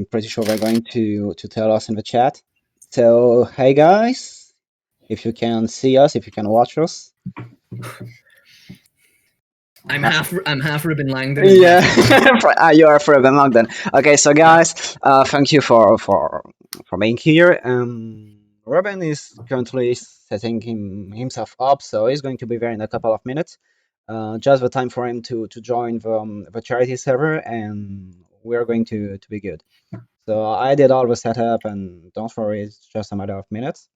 I'm pretty sure they're going to tell us in the chat. So, hey guys, if you can see us, if you can watch us. I'm half Reuben Langdon. Yeah, you are Reuben Langdon. Okay, so guys, thank you for being here. Reuben is currently setting himself up, so he's going to be there in a couple of minutes. Just the time for him to join the charity server, and we're going to be good. So I did all the setup, and don't worry, it's just a matter of minutes.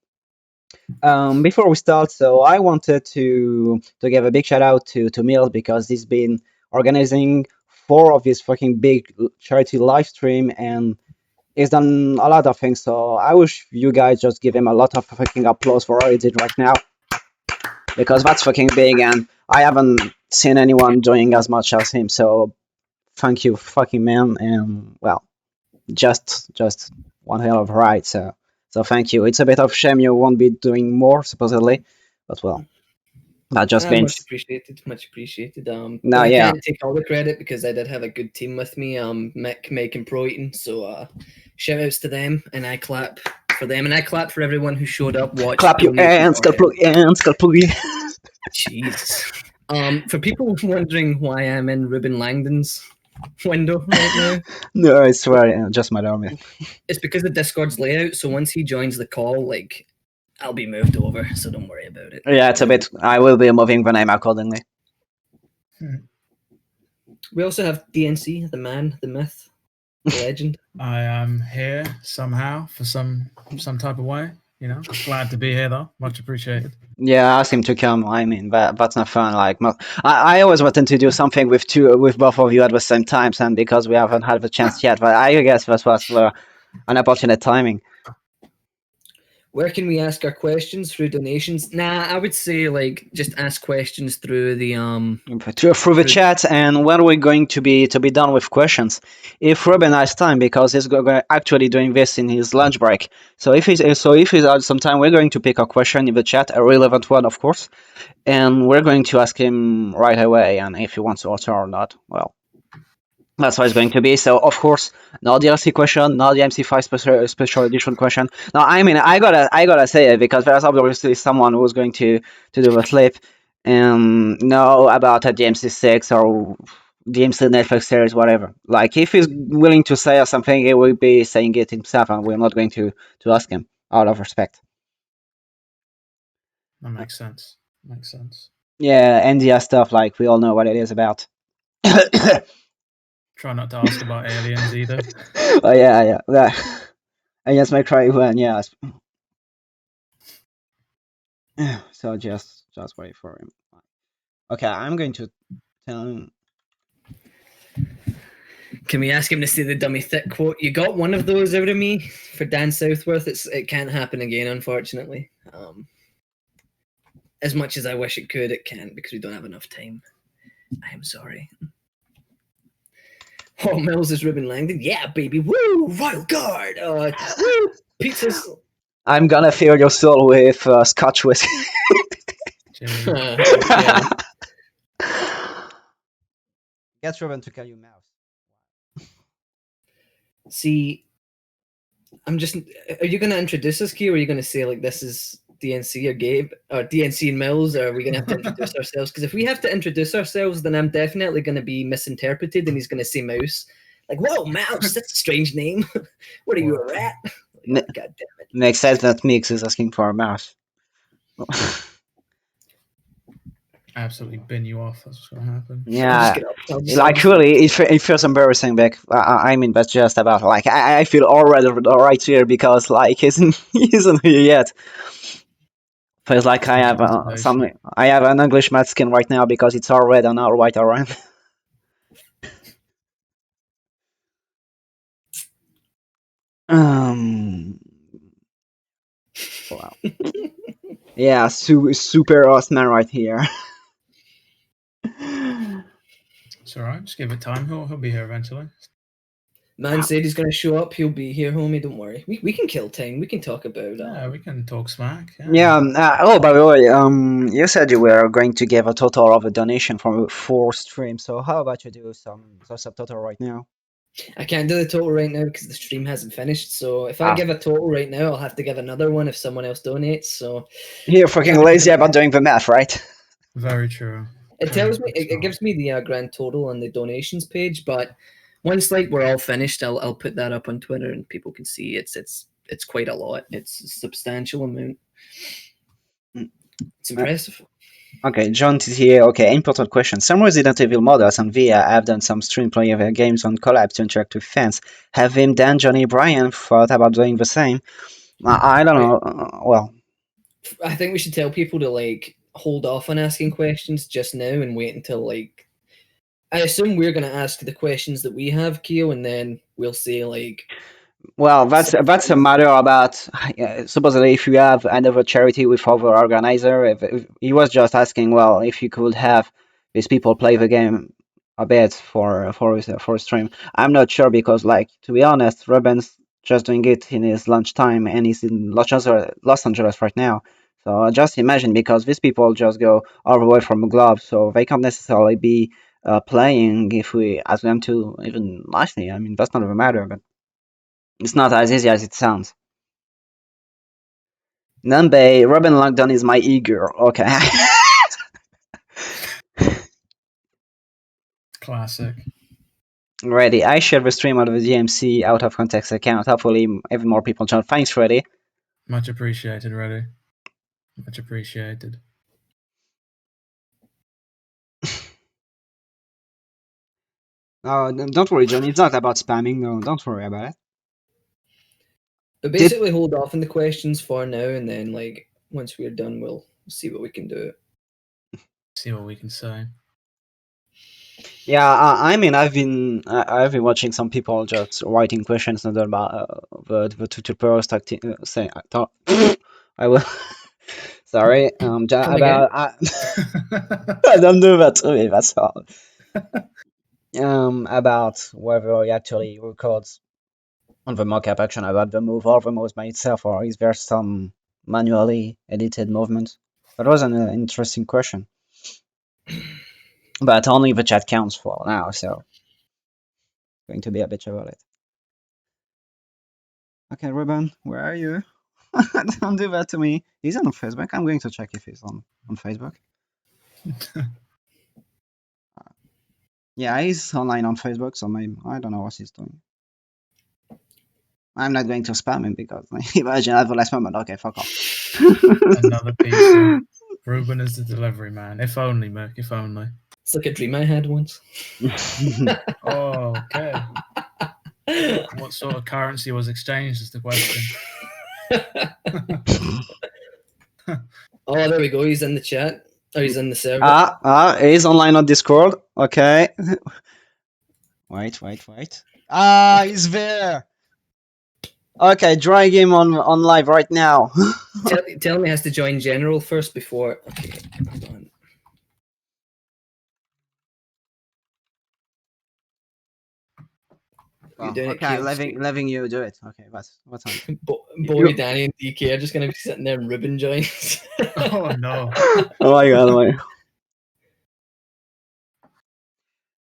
Before we start, so I wanted to give a big shout out to Millz because he's been organizing 4 of these fucking big charity live stream, and he's done a lot of things. So I wish you guys just give him a lot of fucking applause for what he did right now, because that's fucking big, and I haven't seen anyone doing as much as him. So thank you, fucking man, and well, just one hell of a ride. So thank you. It's a bit of shame you won't be doing more supposedly, but well, that just means much appreciated. No, I yeah. can't take all the credit because I did have a good team with me, Mick, Meg, and Proyton. So shout outs to them, and I clap for them, and I clap for everyone who showed up, watched. Clap your hands, clap your hands, clap your hands. Jesus. For people wondering why I'm in Reuben Langdon's window right now. No, I swear, just my army. It's because of Discord's layout, so once he joins the call, like, I'll be moved over, so don't worry about it. Yeah, it's a bit. I will be moving the name accordingly. We also have DNC, the man, the myth, the legend. I am here somehow for some type of way. You know, glad to be here though. Much appreciated. Yeah, ask him to come. I mean, that's not fun. Like, I always wanted to do something with both of you at the same time, and because we haven't had the chance yet, but I guess that was an unfortunate timing. Where can we ask our questions? Through donations? Nah, I would say like just ask questions through the through the chat. And when we're going to be done with questions, if Reuben has time, because he's actually doing this in his lunch break. So if he's out some time, we're going to pick a question in the chat, a relevant one, of course, and we're going to ask him right away. And if he wants to answer or not, well, that's what it's going to be. So of course, no DLC question, no DMC5 special edition question. Now, I mean, I gotta say it because there's obviously someone who's going to do the flip and know about a DMC6 or DMC Netflix series, whatever. Like, if he's willing to say something, he will be saying it himself, and we're not going to ask him out of respect. That makes sense. Makes sense. Yeah, NDR stuff, like, we all know what it is about. Try not to ask about aliens either. Oh yeah. I just might cry when, yeah. So just wait for him. Okay, I'm going to tell him. Can we ask him to say the dummy thick quote? You got one of those out of me for Dan Southworth. It can't happen again, unfortunately. As much as I wish it could, it can't because we don't have enough time. I am sorry. Oh, Millz is Reuben Langdon. Yeah, baby. Woo! Royal Guard. Woo! Pizzas. I'm gonna fill your soul with Scotch whiskey. Yeah. Get Reuben to call you mouse. See, I'm just. Are you gonna introduce us, Key, or are you gonna say like this is DNC or Gabe or DNC and Millz, or are we gonna have to introduce ourselves? Because if we have to introduce ourselves, then I'm definitely gonna be misinterpreted, and he's gonna say mouse. Like, whoa, mouse, that's a strange name. What are you, a rat? Like, God damn it. Makes sense that Mix is asking for a mouse. Absolutely bin you off. That's what's gonna happen. Yeah, like really, it feels embarrassing. Back, I mean, that's just about like I feel already right here because like he isn't here yet. Feels like I have I have an English math skin right now because it's all red and all white around. Wow. Yeah, super awesome man right here. It's alright, just give it time. He'll be here eventually. Man said he's going to show up. He'll be here, homie. Don't worry. We can kill time. We can talk about. Yeah, we can talk smack. Yeah. Oh, by the way, you said you were going to give a total of a donation from 4 streams. So how about you do some subtotal right now? I can't do the total right now because the stream hasn't finished. So if I give a total right now, I'll have to give another one if someone else donates. So You're fucking lazy about doing the math, right? Very true. it tells me, it gives me the grand total on the donations page. But once like we're all finished, I'll put that up on Twitter and people can see it's quite a lot. It's a substantial amount. It's impressive. Okay, John TTA. Okay, important question. Some Resident Evil modders on VIA have done some stream play of their games on collab to interact with fans. Have him, Dan, Johnny, Brian thought about doing the same? I don't know. Well, I think we should tell people to like hold off on asking questions just now and wait until like. I assume we're going to ask the questions that we have, Keo, and then we'll say like. well, that's a matter about supposedly if you have another charity with other organizer. If he was just asking, well, if you could have these people play the game a bit for a stream. I'm not sure because, like, to be honest, Reuben's just doing it in his lunchtime and he's in Los Angeles right now. So just imagine, because these people just go all the way from the globe, so they can't necessarily be playing if we ask them to, even nicely. I mean, that's not the matter, but it's not as easy as it sounds. Nambe, Reuben Langdon is my e-girl. Okay. Classic. Ready. I shared the stream out of the DMC out of context account. Hopefully, even more people join. Thanks, Ready. Much appreciated, Ready. Much appreciated. Oh, don't worry, John. It's not about spamming. No, don't worry about it. But basically, hold off on the questions for now, and then like once we're done, we'll see what we can do. See what we can say. Yeah, I mean, I've been watching some people just writing questions and about the Twitter post saying I will. Sorry, about don't do that to me. That's all. About whether he actually records on the mockup action about the move or the moves by itself, or is there some manually edited movement? That was an interesting question. But only the chat counts for now, so going to be a bitch about it. Okay, Reuben, where are you? Don't do that to me. He's on Facebook. I'm going to check if he's on Facebook. Yeah, he's online on Facebook, so maybe I don't know what he's doing. I'm not going to spam him because imagine at the last moment. Okay, fuck off. Another pizza. Reuben is the delivery man. If only, Merc. If only. It's like a dream I had once. Oh, okay. What sort of currency was exchanged is the question. Oh, there we go. He's in the chat. Oh, he's in the server. He's online on Discord. Okay. Wait. He's there. Okay, drag him on live right now. Tell him he has to join general first before. Okay, hold on. Okay, letting you do it. Okay, what's on? Boy, Danny, and DK are just gonna be sitting there and Reuben joins. Oh no! Oh my god!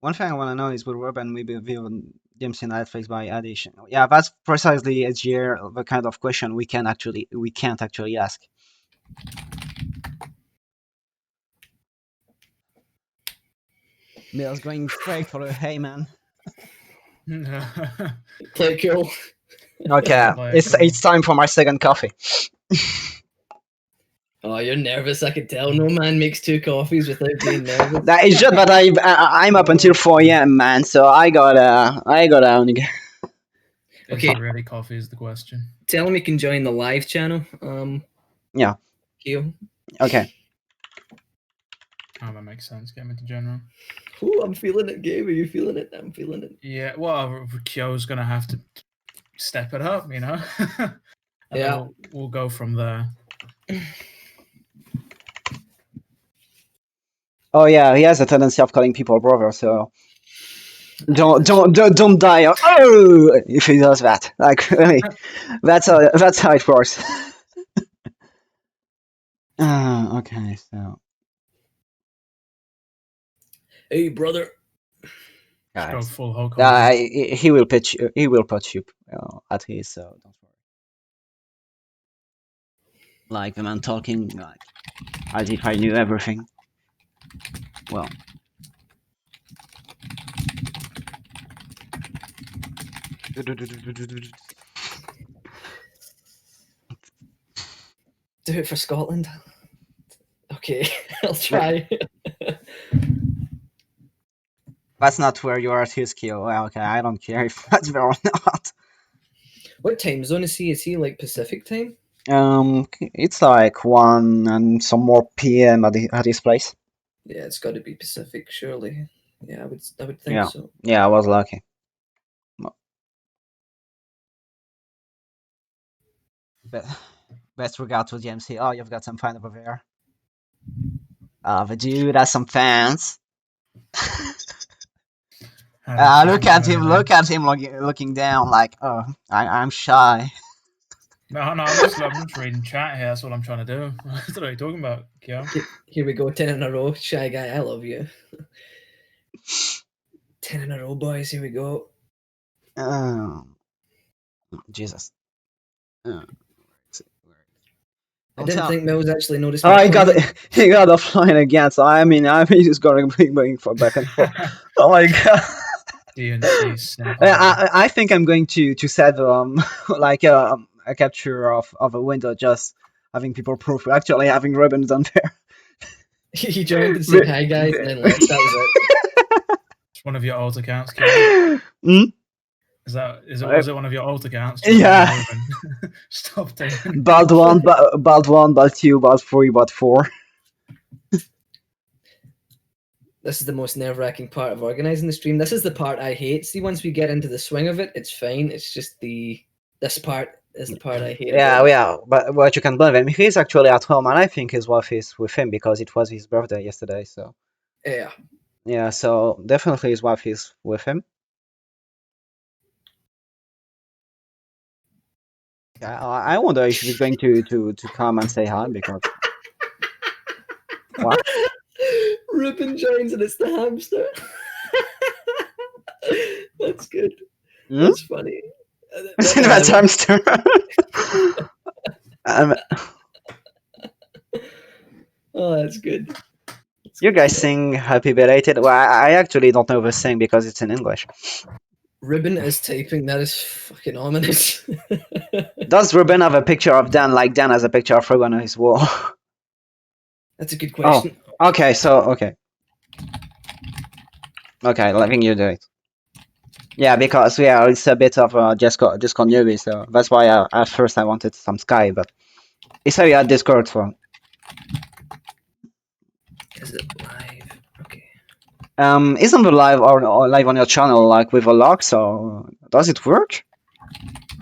One thing I want to know is will Reuben maybe view DMC Netflix by addition? Yeah, that's precisely the kind of question we can't actually ask. Millz going straight for the hey man. Play cool. Okay, it's time for my second coffee. Oh, you're nervous. I can tell. No man makes 2 coffees without being nervous. That is just that I'm up until 4 a.m. man, so I gotta only. Okay, really, coffee is the question. Tell him he can join the live channel. Yeah. Keo. Okay. Oh, that makes sense. Get him into general. Ooh, I'm feeling it, Gabe. Are you feeling it? I'm feeling it. Yeah, well, Kyo's gonna have to step it up, you know. Yeah. We'll go from there. Oh yeah, he has a tendency of calling people brother, so don't die. Oh, if he does that, like really, that's how it works. Okay, so. Hey, brother. Just go guys. full Hulk Hogan. He will pitch. He will put you at his. So don't worry. Like the man talking like as if I knew everything. Well, Do it for Scotland. Okay, I'll try. that's not where you are at his skill. Well, okay, I don't care if that's there or not. What time zone is he? Is he like Pacific time? It's like 1 and some more PM at his place. Yeah, it's got to be Pacific, surely. Yeah, I would think Yeah. so. Yeah, I was lucky. Best regard to DMC. Oh, you've got some fan over there. The dude has some fans. Look at him! Look at him looking down like, oh, I'm shy. No, I'm just reading chat here. That's what I'm trying to do. What are you talking about, Kyo? Here we go, 10 in a row. Shy guy, I love you. 10 in a row, boys. Here we go. Jesus. I didn't think Millz actually noticed. Oh, he got offline again. So I mean, he's just going for back and forth. Oh my god. DNC. I think I'm going to set like a capture of a window, just having people proof actually having Reuben on there. He joined and said hi guys and then left. That was it. It's one of your alt accounts, Kyo. Was it one of your alt accounts? Yeah. Stop taking. Bald 1, Bald 1, Bald 2, Bald 3, Bald 4. This is the most nerve-wracking part of organizing the stream. This is the part I hate. See, once we get into the swing of it, it's fine. It's just this part is the part I hate. Yeah, but what you can blame him. He's actually at home, and I think his wife is with him because it was his birthday yesterday. So yeah, so definitely his wife is with him. I wonder if he's going to come and say hi because what? Reuben joins and it's the hamster. That's good. That's funny. That's hamster. Oh, that's good. You guys sing Happy Belated? Well, I actually don't know the sing because it's in English. Reuben is typing. That is fucking ominous. Does Reuben have a picture of Dan like Dan has a picture of Reuben on his wall? That's a good question. Oh, okay, okay, letting you do it. Yeah, because it's a bit of just newbie, so that's why at first I wanted some Sky, but it's how you had Discord for. Is it live? Okay. Isn't the live or live on your channel like with a lock? So does it work?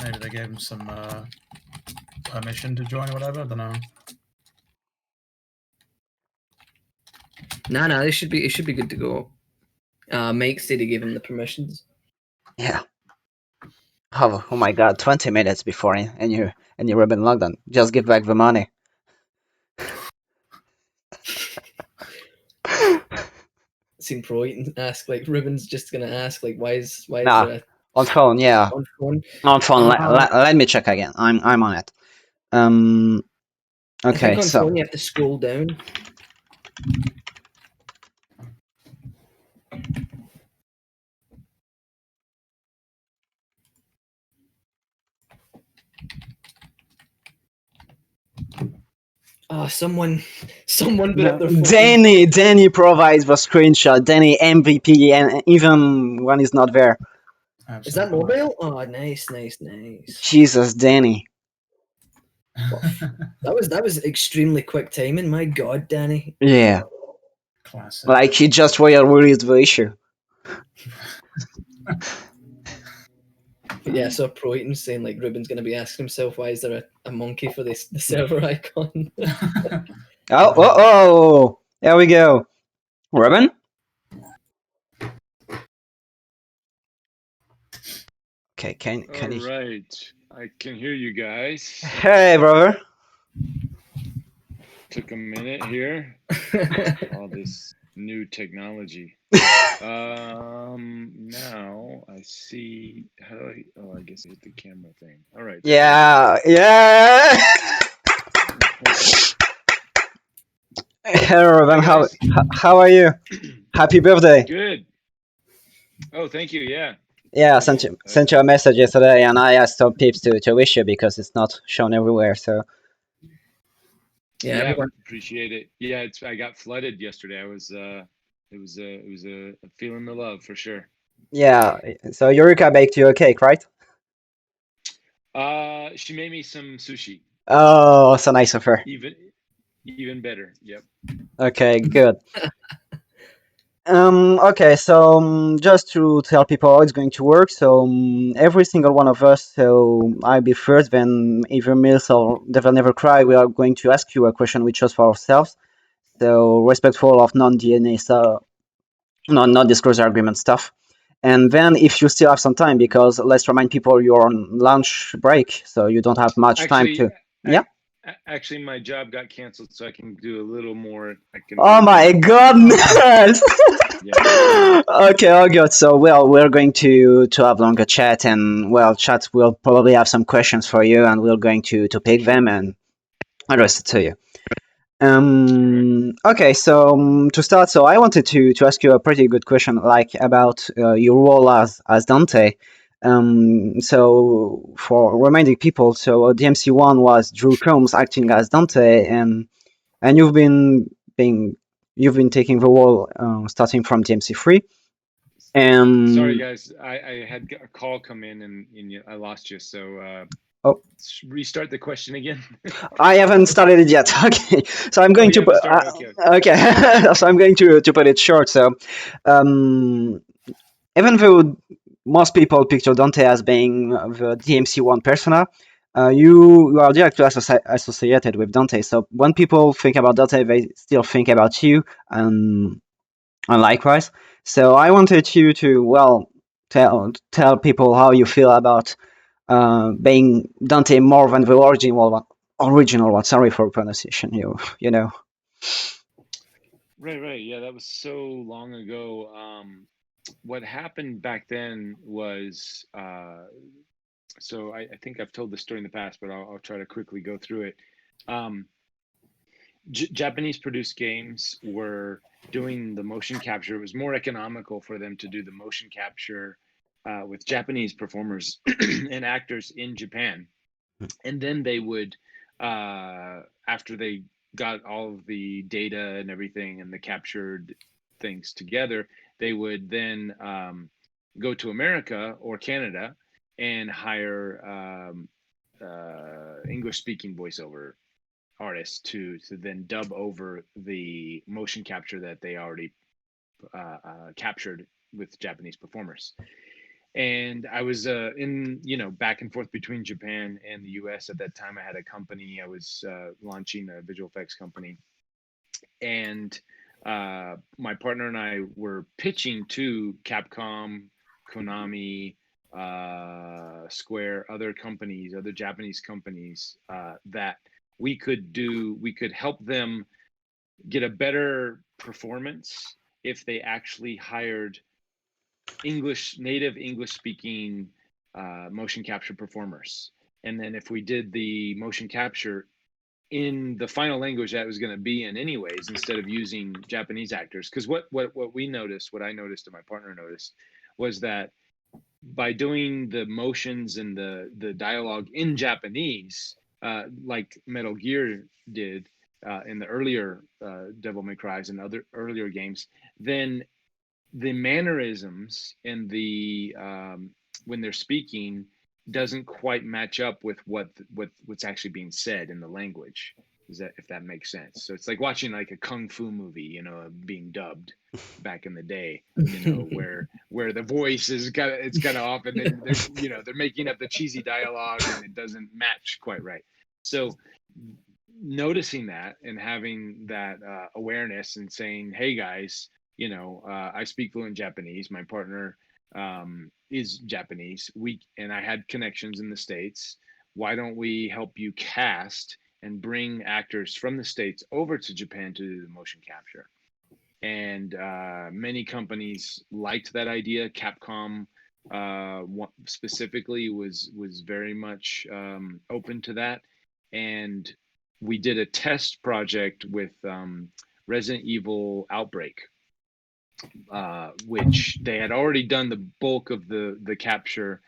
Maybe they gave him some permission to join or whatever. I don't know. No, it should be good to go. Mike said he gave him the permissions. Yeah. Oh my god, 20 minutes before and you're in Langdon. Just give back the money. Seen Pro ask like Reuben's just gonna ask like why is there on phone, yeah. On phone. Let me check again. I'm on it. Okay, I think on so phone you have to scroll down. Someone put up their phone. Danny provides the screenshot. Danny MVP, and even when he's not there. Is that mobile? Oh, nice. Jesus, Danny. That was extremely quick timing. My God, Danny. Yeah. Classic. Like he just released the issue. Yeah, I saw Pro Eaton saying like Reuben's gonna be asking himself why is there a monkey for the server icon. Oh, there we go. Reuben? Okay, can you? All right, I can hear you guys. Hey, brother. Took a minute here. All this new technology. Now I see. How do I? Oh, I guess I hit the camera thing. All right. There we go. Yeah, yeah. Hey, Hi Reuben, guys. how are you? Happy birthday. Good. Oh, thank you. Yeah. Yeah, Cool. sent you a message yesterday, and I asked some peeps to wish you because it's not shown everywhere. So Yeah, Yeah, everyone. appreciate it. Yeah, I got flooded yesterday. It was a feeling the love for sure. yeah, so Eureka baked you a cake, right? She made me some sushi. Oh, so nice of her. Even even better. Yep. Okay, good. Okay, so just to tell people how it's going to work, so every single one of us, so I'll be first, then either Mills or Devil Never Cry, we are going to ask you a question we chose for ourselves. So respectful of non-DNA, so non-disclosure agreement stuff. And then if you still have some time, because let's remind people you're on lunch break, so you don't have much time Actually, to. Yeah. actually, my job got canceled, so I can do a little more. I can Oh do a my minute. goodness. Yeah. Okay, all good. So, well, we're going to have longer chat, and well, chat will probably have some questions for you, and we're going to pick them and address it to you. All right. Okay, so to start, so I wanted to ask you a pretty good question, like about your role as Dante. So for reminding people, so DMC1 was Drew Combs acting as Dante, and being you've been taking the role starting from DMC3. Sorry, And guys. I had a call come in and I lost you. So oh, restart the question again. I haven't started it yet. Okay, so I'm Oh, going you to haven't put. started. Okay. Okay, so I'm going to put it short. So, um, even though most people picture Dante as being the DMC1 persona, you are directly associated with Dante. So when people think about Dante, they still think about you, and likewise. So I wanted you to well tell people how you feel about being Dante more than the original one. Original one. Sorry for pronunciation. You know. Right, right. Yeah, that was so long ago. What happened back then was so I think I've told this story in the past, but I'll try to quickly go through it. Um, Japanese produced games were doing the motion capture. It was more economical for them to do the motion capture with Japanese performers and actors in Japan. And then they would, after they got all of the data and everything and the captured things together, they would then go to America or Canada and hire English speaking voiceover artists to then dub over the motion capture that they already captured with Japanese performers. And I was in, back and forth between Japan and the US at that time. I had a company. I was launching a visual effects company, and my partner and I were pitching to Capcom, Konami, Square, other companies, other Japanese companies, that we could help them get a better performance if they actually hired native English speaking motion capture performers. And then if we did the motion capture in the final language that was going to be in anyways, instead of using Japanese actors, because what we noticed, what I noticed and my partner noticed, was that by doing the motions and the dialogue in Japanese, like Metal Gear did in the earlier Devil May Cries and other earlier games, then the mannerisms and the when they're speaking doesn't quite match up with what's actually being said in the language. Is that, if that makes sense? So it's like watching like a kung fu movie, being dubbed back in the day, where the voice is kind of off, and then they're making up the cheesy dialogue and it doesn't match quite right. So noticing that and having that awareness and saying, hey guys, I speak fluent Japanese. My partner is Japanese. And I had connections in the States. Why don't we help you cast and bring actors from the States over to Japan to do the motion capture? and many companies liked that idea. Capcom specifically was very much open to that, and we did a test project with Resident Evil Outbreak, which they had already done the bulk of the capture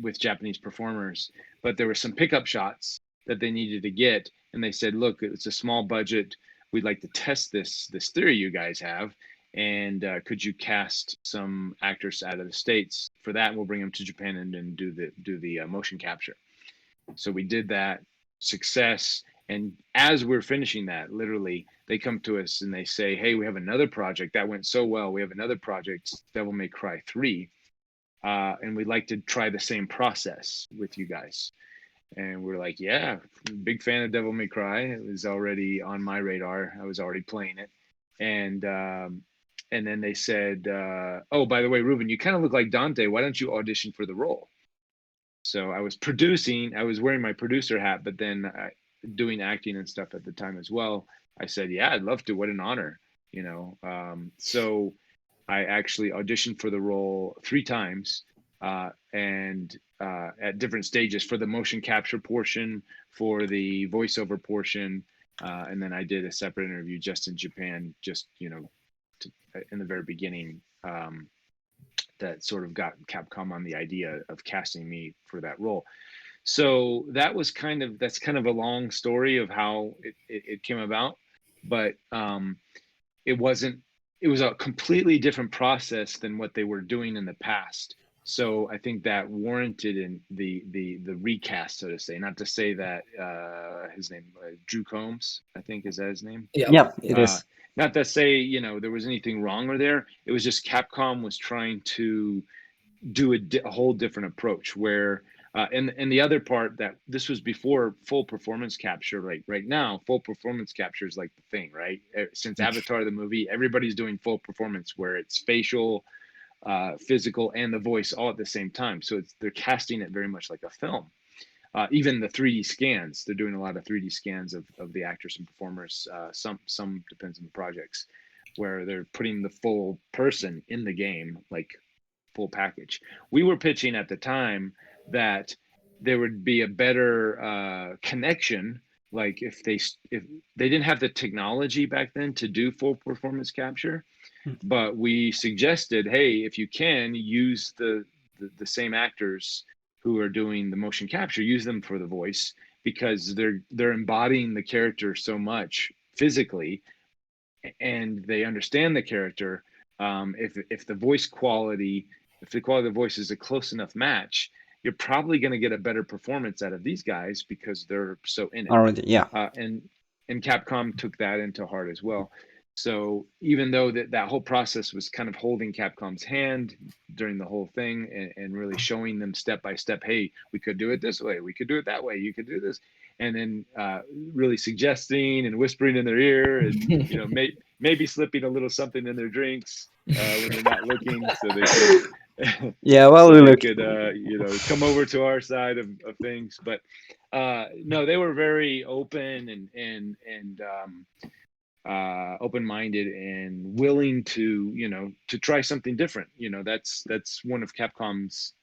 with Japanese performers, but there were some pickup shots that they needed to get, and they said, "Look, it's a small budget. We'd like to test this theory you guys have, and could you cast some actors out of the States for that? And we'll bring them to Japan and then do the motion capture." So we did that. Success. And as we're finishing that, literally, they come to us and they say, "Hey, we have another project that went so well. We have another project, Devil May Cry 3, and we'd like to try the same process with you guys." And we're like, "Yeah, big fan of Devil May Cry. It was already on my radar. I was already playing it." And then they said, "Oh, by the way, Reuben, you kind of look like Dante. Why don't you audition for the role?" So I was producing. I was wearing my producer hat, but then doing acting and stuff at the time as well. I said, "Yeah, I'd love to. What an honor, you know." So I actually auditioned for the role 3 times, and at different stages, for the motion capture portion, for the voiceover portion, and then I did a separate interview just in Japan, just in the very beginning. That sort of got Capcom on the idea of casting me for that role. So that's kind of a long story of how it came about, but it was a completely different process than what they were doing in the past. So I think that warranted in the recast, so to say. Not to say that his name, Drew Combs, I think, is that his name? Yeah. Yeah, it is. Not to say there was anything wrong or there. It was just Capcom was trying to do a whole different approach where and the other part, that this was before full performance capture. Right now, full performance capture is like the thing, right? Since Avatar the movie, everybody's doing full performance where it's facial, physical, and the voice all at the same time. So they're casting it very much like a film. Even the 3D scans, they're doing a lot of 3D scans of the actors and performers. Some depends on the projects, where they're putting the full person in the game, like full package. We were pitching at the time that there would be a better connection, like if they didn't have the technology back then to do full performance capture, but we suggested, hey, if you can use the same actors who are doing the motion capture, use them for the voice, because they're embodying the character so much physically, and they understand the character. If the quality of the voice is a close enough match, you're probably going to get a better performance out of these guys because they're so in it. Already, yeah. And Capcom took that into heart as well. So even though that whole process was kind of holding Capcom's hand during the whole thing, and really showing them step by step, hey, we could do it this way, we could do it that way, you could do this, and then really suggesting and whispering in their ear, and maybe slipping a little something in their drinks when they're not looking, so they could Yeah, well, so we they could come over to our side of things. But no, they were very open and open-minded and willing to try something different. That's one of Capcom's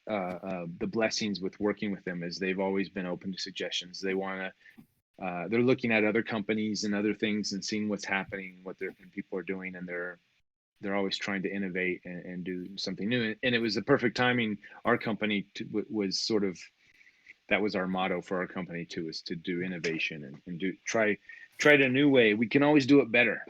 the blessings with working with them, is they've always been open to suggestions. They're looking at other companies and other things and seeing what's happening, what people are doing, and they're always trying to innovate and do something new. And it was the perfect timing. Our company was sort of, that was our motto for our company too, is to do innovation and try it a new way. We can always do it better.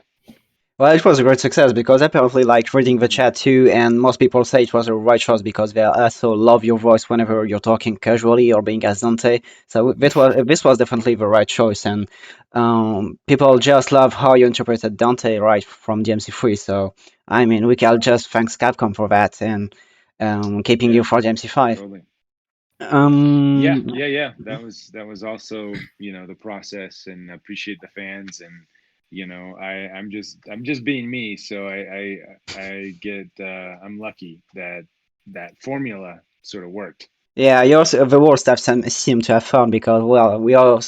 Well, it was a great success because apparently, like reading the chat too, and most people say it was a right choice because they also love your voice whenever you're talking casually or being as Dante. So this was definitely the right choice, and people just love how you interpreted Dante right from DMC3. So I mean, we can just thank Capcom for that and keeping you for DMC5. Totally. Um, Yeah. That was also the process, and I appreciate the fans, and I'm just being me, so I get I'm lucky that formula sort of worked. Yeah, the war staff seem to have fun because, well, we all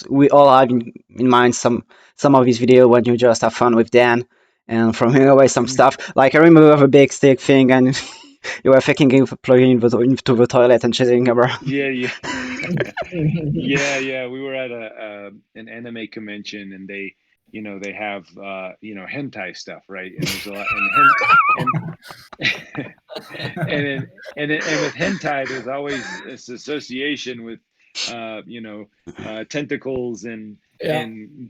have in mind some of his video when you just have fun with Dan, and throwing away some stuff. Like I remember you have a big stick thing, and you were thinking of plugging into the toilet and chasing around. Yeah, yeah. Yeah. We were at an anime convention, and they have hentai stuff, right? And there's a lot, and with hentai, there's always this association with tentacles and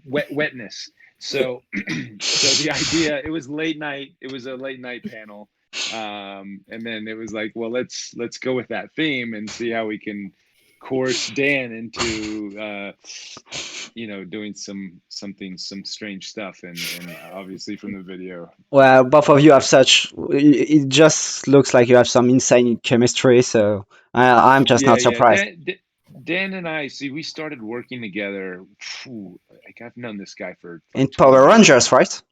wetness. So so the idea, it was late night. It was a late night panel, and then it was like, well, let's go with that theme and see how we can coerce Dan into doing some strange stuff, and obviously from the video. Well, both of you have such. It just looks like you have some insane chemistry. So I'm just not surprised. Dan and I, see, we started working together. Like, I've known this guy for In like Power 20 years. Rangers, right?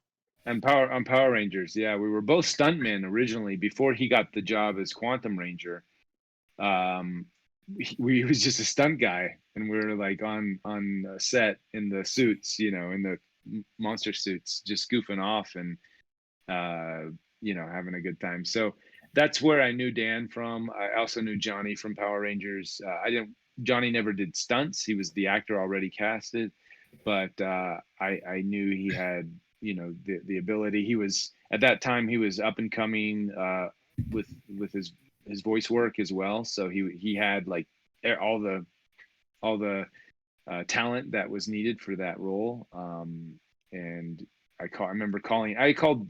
On Power Rangers, yeah, we were both stuntmen originally before he got the job as Quantum Ranger. He was just a stunt guy, and we were like on set in the suits, in the monster suits, just goofing off and having a good time. So that's where I knew Dan from. I also knew Johnny from Power Rangers. Johnny never did stunts. He was the actor already casted, but I knew he had the ability. He was, at that time, he was up and coming with his voice work as well. So he had like all the talent that was needed for that role. And I called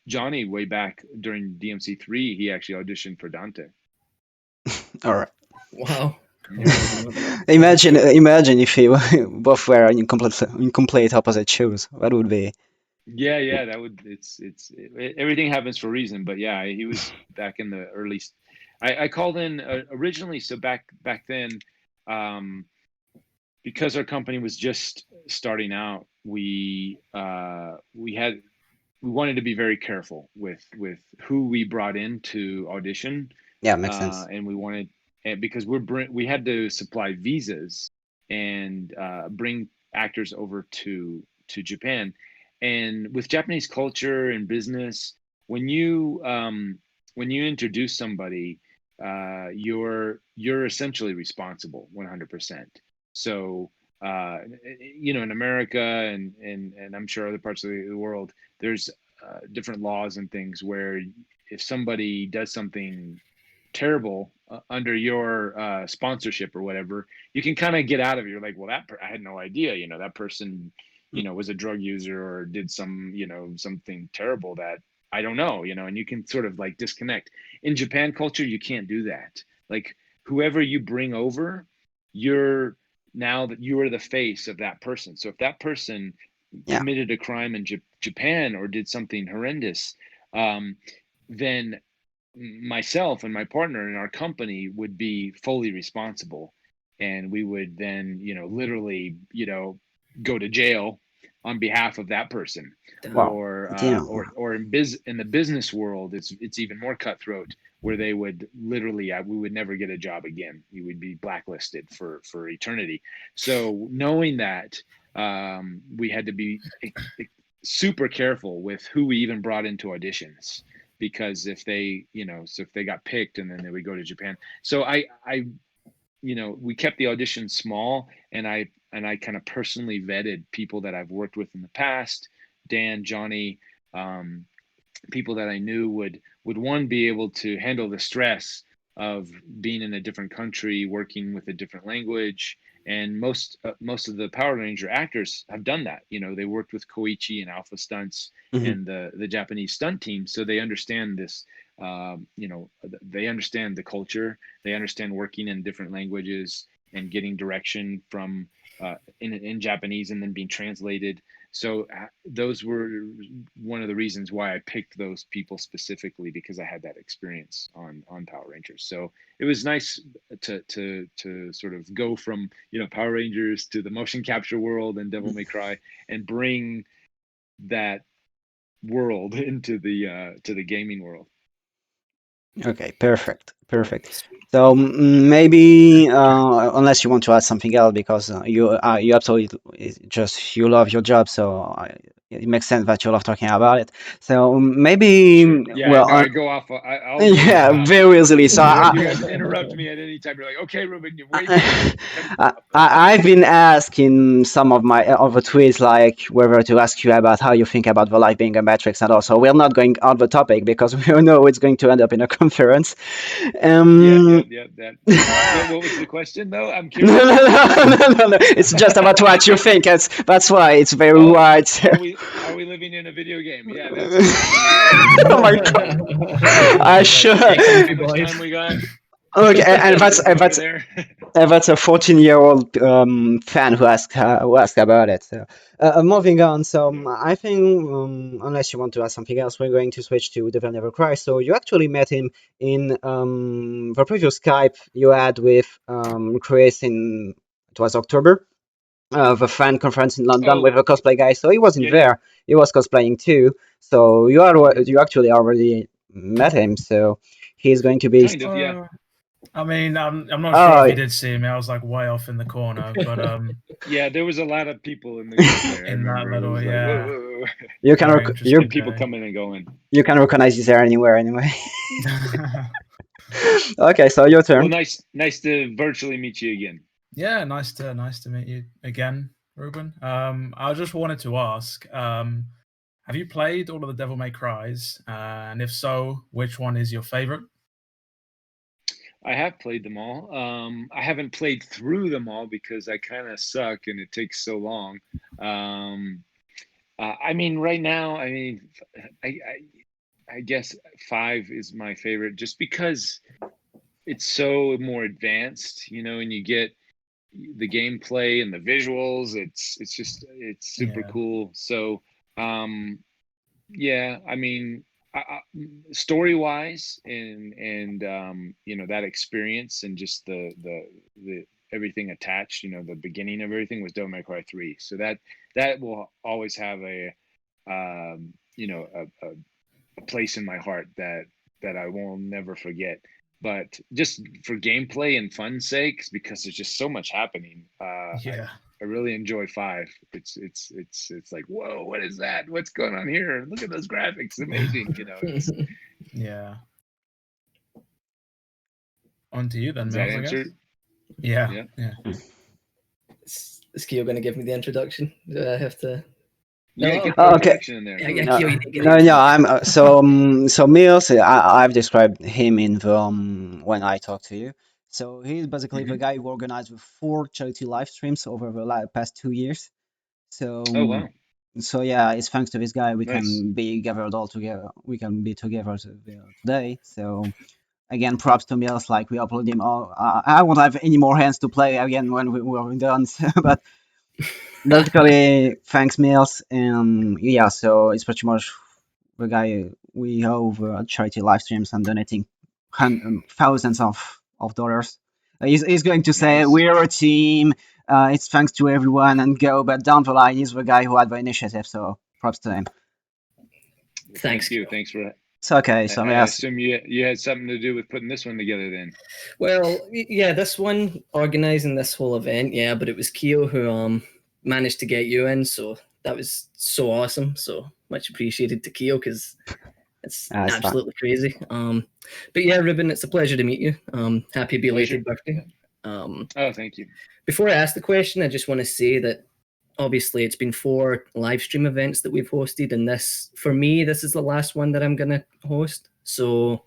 Johnny way back during DMC3. He actually auditioned for Dante. All right. Wow. Imagine if both were in complete opposite shoes. That would be. Yeah, that would. Everything happens for a reason. But yeah, he was back in the early. I called in originally. So back then, because our company was just starting out, we wanted to be very careful with who we brought in to audition. Yeah, makes sense. And we wanted, because we had to supply visas and bring actors over to Japan. And with Japanese culture and business, when you introduce somebody, you're essentially responsible 100%. So in America and I'm sure other parts of the world, there's different laws and things where if somebody does something terrible under your sponsorship or whatever, you can kind of get out of it. You're like, well, I had no idea, that person, was a drug user or did some, something terrible that I don't know, and you can sort of like disconnect. In Japan culture, you can't do that. Like, whoever you bring over, now that you are the face of that person. So if that person committed a crime in Japan or did something horrendous, then myself and my partner in our company would be fully responsible, and we would then literally go to jail on behalf of that person. Wow. Or in the business world, it's even more cutthroat, where they would literally, we would never get a job again. We would be blacklisted for eternity. So knowing that, we had to be super careful with who we even brought into auditions, because if they got picked and then they would go to Japan. So we kept the audition small, and I kind of personally vetted people that I've worked with in the past, Dan, Johnny, people that I knew would one, be able to handle the stress of being in a different country, working with a different language. And most of the Power Ranger actors have done that. They worked with Koichi and Alpha Stunts and the Japanese stunt team, so they understand this. They understand the culture. They understand working in different languages and getting direction from in Japanese and then being translated. So those were one of the reasons why I picked those people specifically, because I had that experience on Power Rangers. So it was nice to sort of go from Power Rangers to the motion capture world and Devil May Cry, and bring that world into the gaming world. Okay, perfect. So maybe unless you want to add something else, because you absolutely you love your job, so it makes sense that you love talking about it. So maybe, Yeah, well, no, I go off. I'll go yeah, off. very easily. So You guys interrupt me at any time. You're like, okay, Reuben, you're way too long. I've been asking some of my other tweets, like whether to ask you about how you think about the life being a matrix, and also we're not going on the topic because we all know it's going to end up in a conference. Yeah. What was the question though? I'm No, curious. no. It's just about what you think. That's why it's very Oh, wide. are we living in a video game? Yeah, that's Oh my god! I should. Comfy how much boys. time we got. Okay, and Over there. that's a 14-year-old fan who asked about it. So, moving on. So I think unless you want to ask something else, we're going to switch to Devil Never Cry. So you actually met him in the previous Skype you had with Chris in, it was October, the fan conference in London Oh, with a cosplay guy. So he wasn't yeah. there. He was cosplaying too. So you actually already met him. So he's going to be. Kind of, yeah. I mean, I'm not Oh, sure if you did see me. I was like way off in the corner, but Yeah, there was a lot of people in the group there. I In that remember. It little, was like, yeah. whoa. you can very interesting People guy. coming and going. you can recognize his hair anywhere anyway. Okay, so your turn. Well, nice to virtually meet you again. Yeah, nice to meet you again, Reuben. I just wanted to ask, have you played all of the Devil May Cries? And if so, which one is your favorite? I have played them all. I haven't played through them all because I kind of suck and it takes so long. I mean, right now, I guess 5 is my favorite just because it's so more advanced, and you get the gameplay and the visuals. It's super cool. So, yeah, I mean, story wise and that experience and just the everything attached, the beginning of everything was Devil May Cry 3. So that will always have a place in my heart that I will never forget. But just for gameplay and fun sakes, because there's just so much happening, I really enjoy 5. It's like, whoa, what is that? What's going on here? Look at those graphics, amazing. Yeah. On to you then, Does that Millz, I answer? guess. Yeah. Is Kyo going to give me the introduction? Do I have to? Yeah, No, get Oh, the okay. introduction in there. Yeah, No, Kyo, you get no, it. I'm so Millz. I've described him in the when I talked to you. So he's basically the guy who organized the 4 charity live streams over the past 2 years. So Oh wow, so yeah, it's thanks to this guy we nice. can be gathered all together. We can be together today. So again, props to Millz. Like we upload him all. I won't have any more hands to play again when we're done. But basically, thanks Millz. Yeah, so it's pretty much the guy we have charity live streams and donating thousands of dollars. He's going to say Nice. we're a team. It's thanks to everyone and go, but down the line, he's the guy who had the initiative. So props to him. Thanks, you. Kyo. Thanks for. It's okay. So I yes. assume you had something to do with putting this one together then. Well, yeah, this one organizing this whole event, yeah, but it was Kyo who managed to get you in, so that was so awesome. So much appreciated to Kyo because it's absolutely crazy. But yeah, Reuben, it's a pleasure to meet you. Happy belated birthday. Oh, thank you. Before I ask the question, I just want to say that obviously it's been 4 live stream events that we've hosted, and this, for me, this is the last one that I'm gonna host. So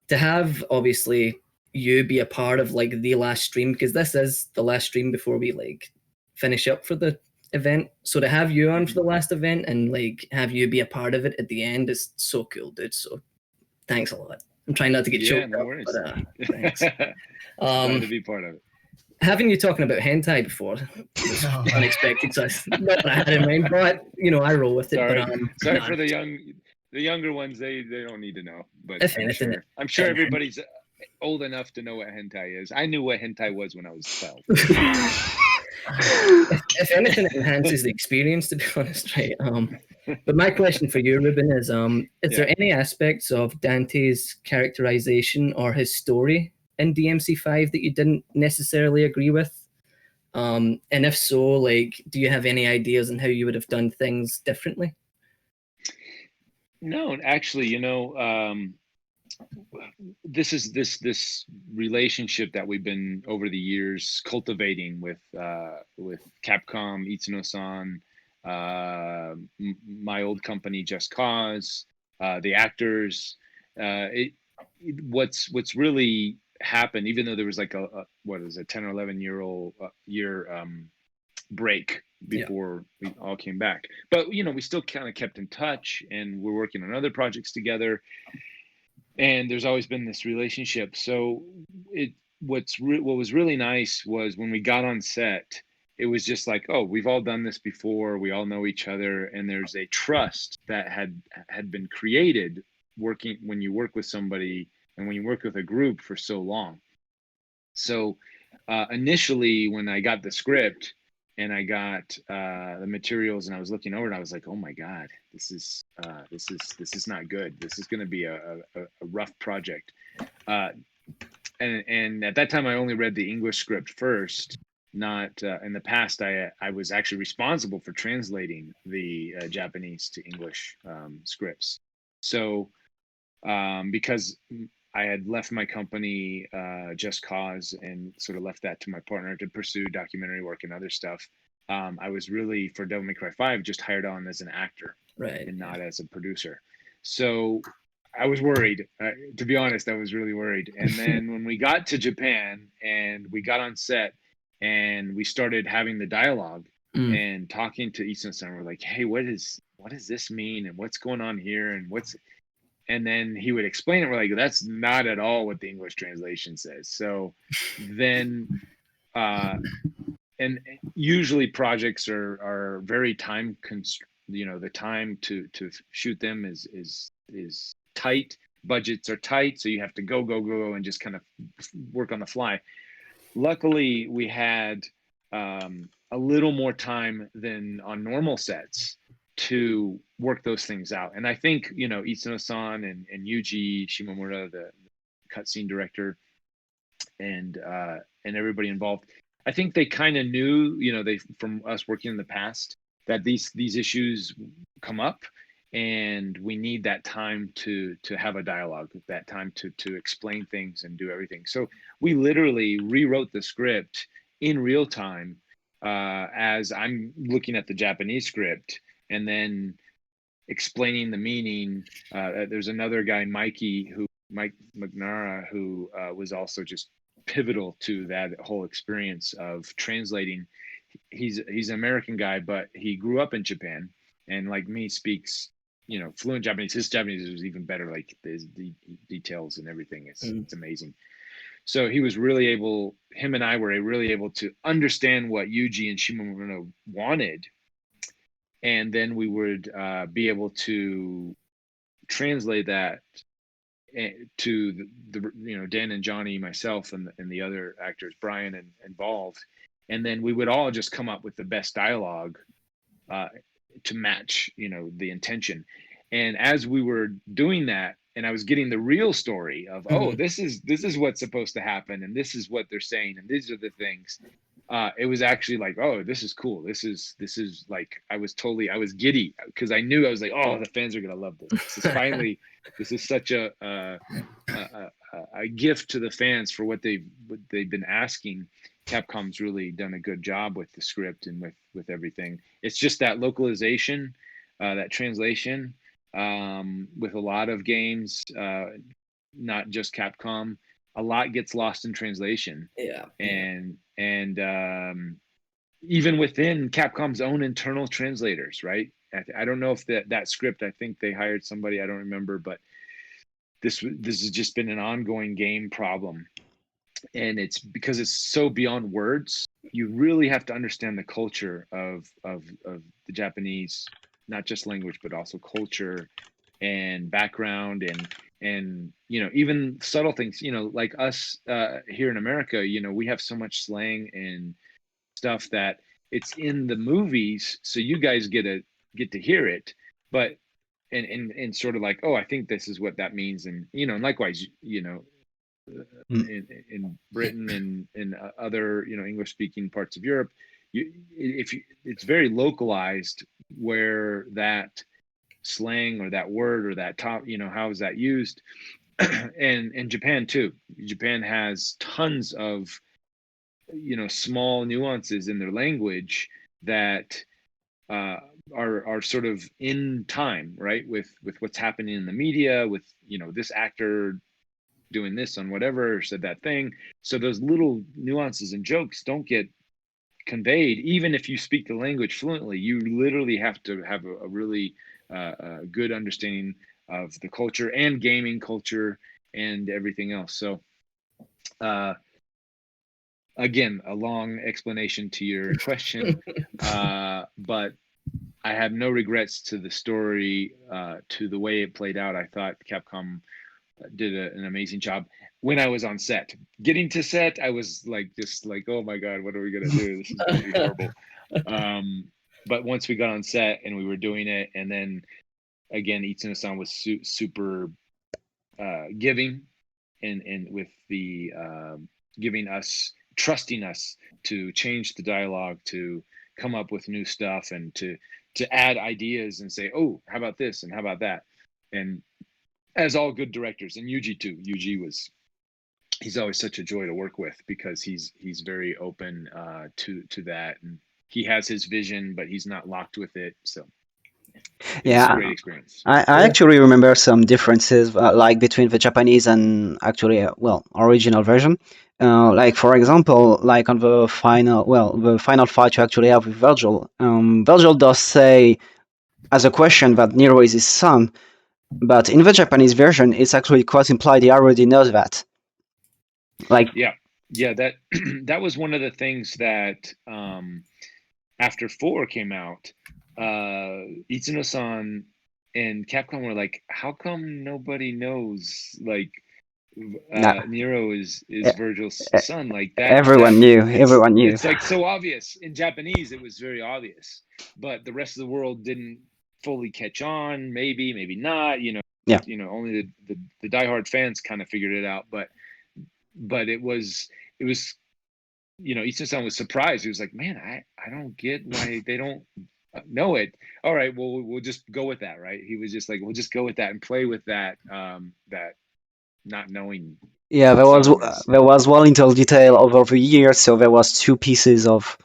to have obviously you be a part of like the last stream, because this is the last stream before we like finish up for the event. So to have you on for the last event and like have you be a part of it at the end is so cool, dude. So thanks a lot. I'm trying not to get choked up, but thanks. Glad to be part of it. Having you talking about hentai before was unexpected, so it's not what I had in mind, but I roll with it. Sorry, but sorry for the younger ones. They don't need to know, but I'm sure everybody's old enough to know what hentai is. I knew what hentai was when I was 12. if anything, it enhances the experience, to be honest, right? But my question for you, Reuben, is there any aspects of Dante's characterization or his story in DMC5 that you didn't necessarily agree with? And if so, like, do you have any ideas on how you would have done things differently? No, actually, this relationship that we've been over the years cultivating with Capcom, Itsuno-san, my old company Just Cause, the actors. What's really happened, even though there was like a what is a 10 or 11 year break before we all came back, but we still kind of kept in touch, and we're working on other projects together, and there's always been this relationship. So what was really nice was when we got on set, it was just like, oh, we've all done this before, we all know each other, and there's a trust that had been created working when you work with somebody and when you work with a group for so long. So initially, when I got the script and I got the materials and I was looking over it, I was like, oh my God, this is not good. This is going to be a rough project. And at that time, I only read the English script first. Not in the past, I was actually responsible for translating the Japanese to English scripts. So because I had left my company, Just Cause, and sort of left that to my partner to pursue documentary work and other stuff. I was really, for Devil May Cry 5, just hired on as an actor, right, and not as a producer. So I was worried. To be honest, I was really worried. And then when we got to Japan and we got on set and we started having the dialogue and talking to Issa-san, we're like, hey, what does this mean? And what's going on here? And then he would explain it. We're like, that's not at all what the English translation says. So then, and usually projects are very time the time to shoot them is tight. Budgets are tight, so you have to go and just kind of work on the fly. Luckily, we had a little more time than on normal sets to work those things out. And I think, Itsuno-san and Yuji Shimomura, the cutscene director, and everybody involved, I think they kind of knew, they from us working in the past, that these issues come up, and we need that time to have a dialogue, that time to explain things and do everything. So we literally rewrote the script in real time as I'm looking at the Japanese script and then explaining the meaning. There's another guy, Mike McNara, who was also just pivotal to that whole experience of translating. He's an American guy, but he grew up in Japan, and like me, speaks fluent Japanese. His Japanese is even better, like the details and everything. It's amazing. So he was really able, him and I were really able to understand what Yuji and Shimomura wanted, and then we would be able to translate that to the Dan and Johnny, myself, and the other actors, Brian and involved, and then we would all just come up with the best dialogue to match the intention. And as we were doing that, and I was getting the real story of, oh, this is what's supposed to happen, and this is what they're saying, and these are the things. It was actually like, oh, this is cool. This is like, I was giddy, because I knew, I was like, oh, the fans are gonna love this. This is finally, this is such a gift to the fans for what they've been asking. Capcom's really done a good job with the script and with everything. It's just that localization, that translation, with a lot of games, not just Capcom, a lot gets lost in translation. Yeah. And even within Capcom's own internal translators, right? I don't know if that script, I think they hired somebody, I don't remember, but this has just been an ongoing game problem. And it's because it's so beyond words. You really have to understand the culture of the Japanese, not just language, but also culture and background, and even subtle things. Like us here in America, we have so much slang and stuff that it's in the movies, so you guys get to hear it, but and sort of like, oh, I think this is what that means, and and likewise, Mm. in Britain and in other English speaking parts of Europe, it's very localized where that slang or that word or that top, how is that used? And Japan too. Japan has tons of small nuances in their language that are sort of in time, right? With what's happening in the media, with this actor doing this on whatever, or said that thing. So those little nuances and jokes don't get conveyed, even if you speak the language fluently. You literally have to have a really good understanding of the culture and gaming culture and everything else. So again, a long explanation to your question, but I have no regrets to the story, to the way it played out. I thought Capcom did an amazing job. When I was on set, getting to set, I was just like, oh my god, what are we gonna do? This is gonna be horrible. But once we got on set and we were doing it, and then again, Itsuno-san was super giving, and with the giving us, trusting us to change the dialogue, to come up with new stuff, and to add ideas and say, oh, how about this and how about that. And as all good directors, and Yuji too. Yuji he's always such a joy to work with, because he's very open to that, and he has his vision, but he's not locked with it. So it's a Yeah, great experience. I actually remember some differences, like between the Japanese and actually, original version. Like for example, like on the final fight you actually have with Virgil. Virgil does say as a question that Nero is his son, but in the Japanese version, it's actually quite implied he already knows that. Like, Yeah, that that was one of the things that after 4 came out, Itsuno-san and Capcom were like, how come nobody knows, like, nah, Nero is e- Virgil's e- son, like that? everyone knew. Everyone knew. It's like so obvious. In Japanese, it was very obvious, but the rest of the world didn't fully catch on. Maybe not. Yeah. Only the diehard fans kind of figured it out. But it was Itsuno-san was surprised. He was like, man, I don't get why they don't know it. All right, well, we'll just go with that, right? He was just like, we'll just go with that and play with that, that not knowing. Yeah, there was one little detail over the years. So there was 2 pieces of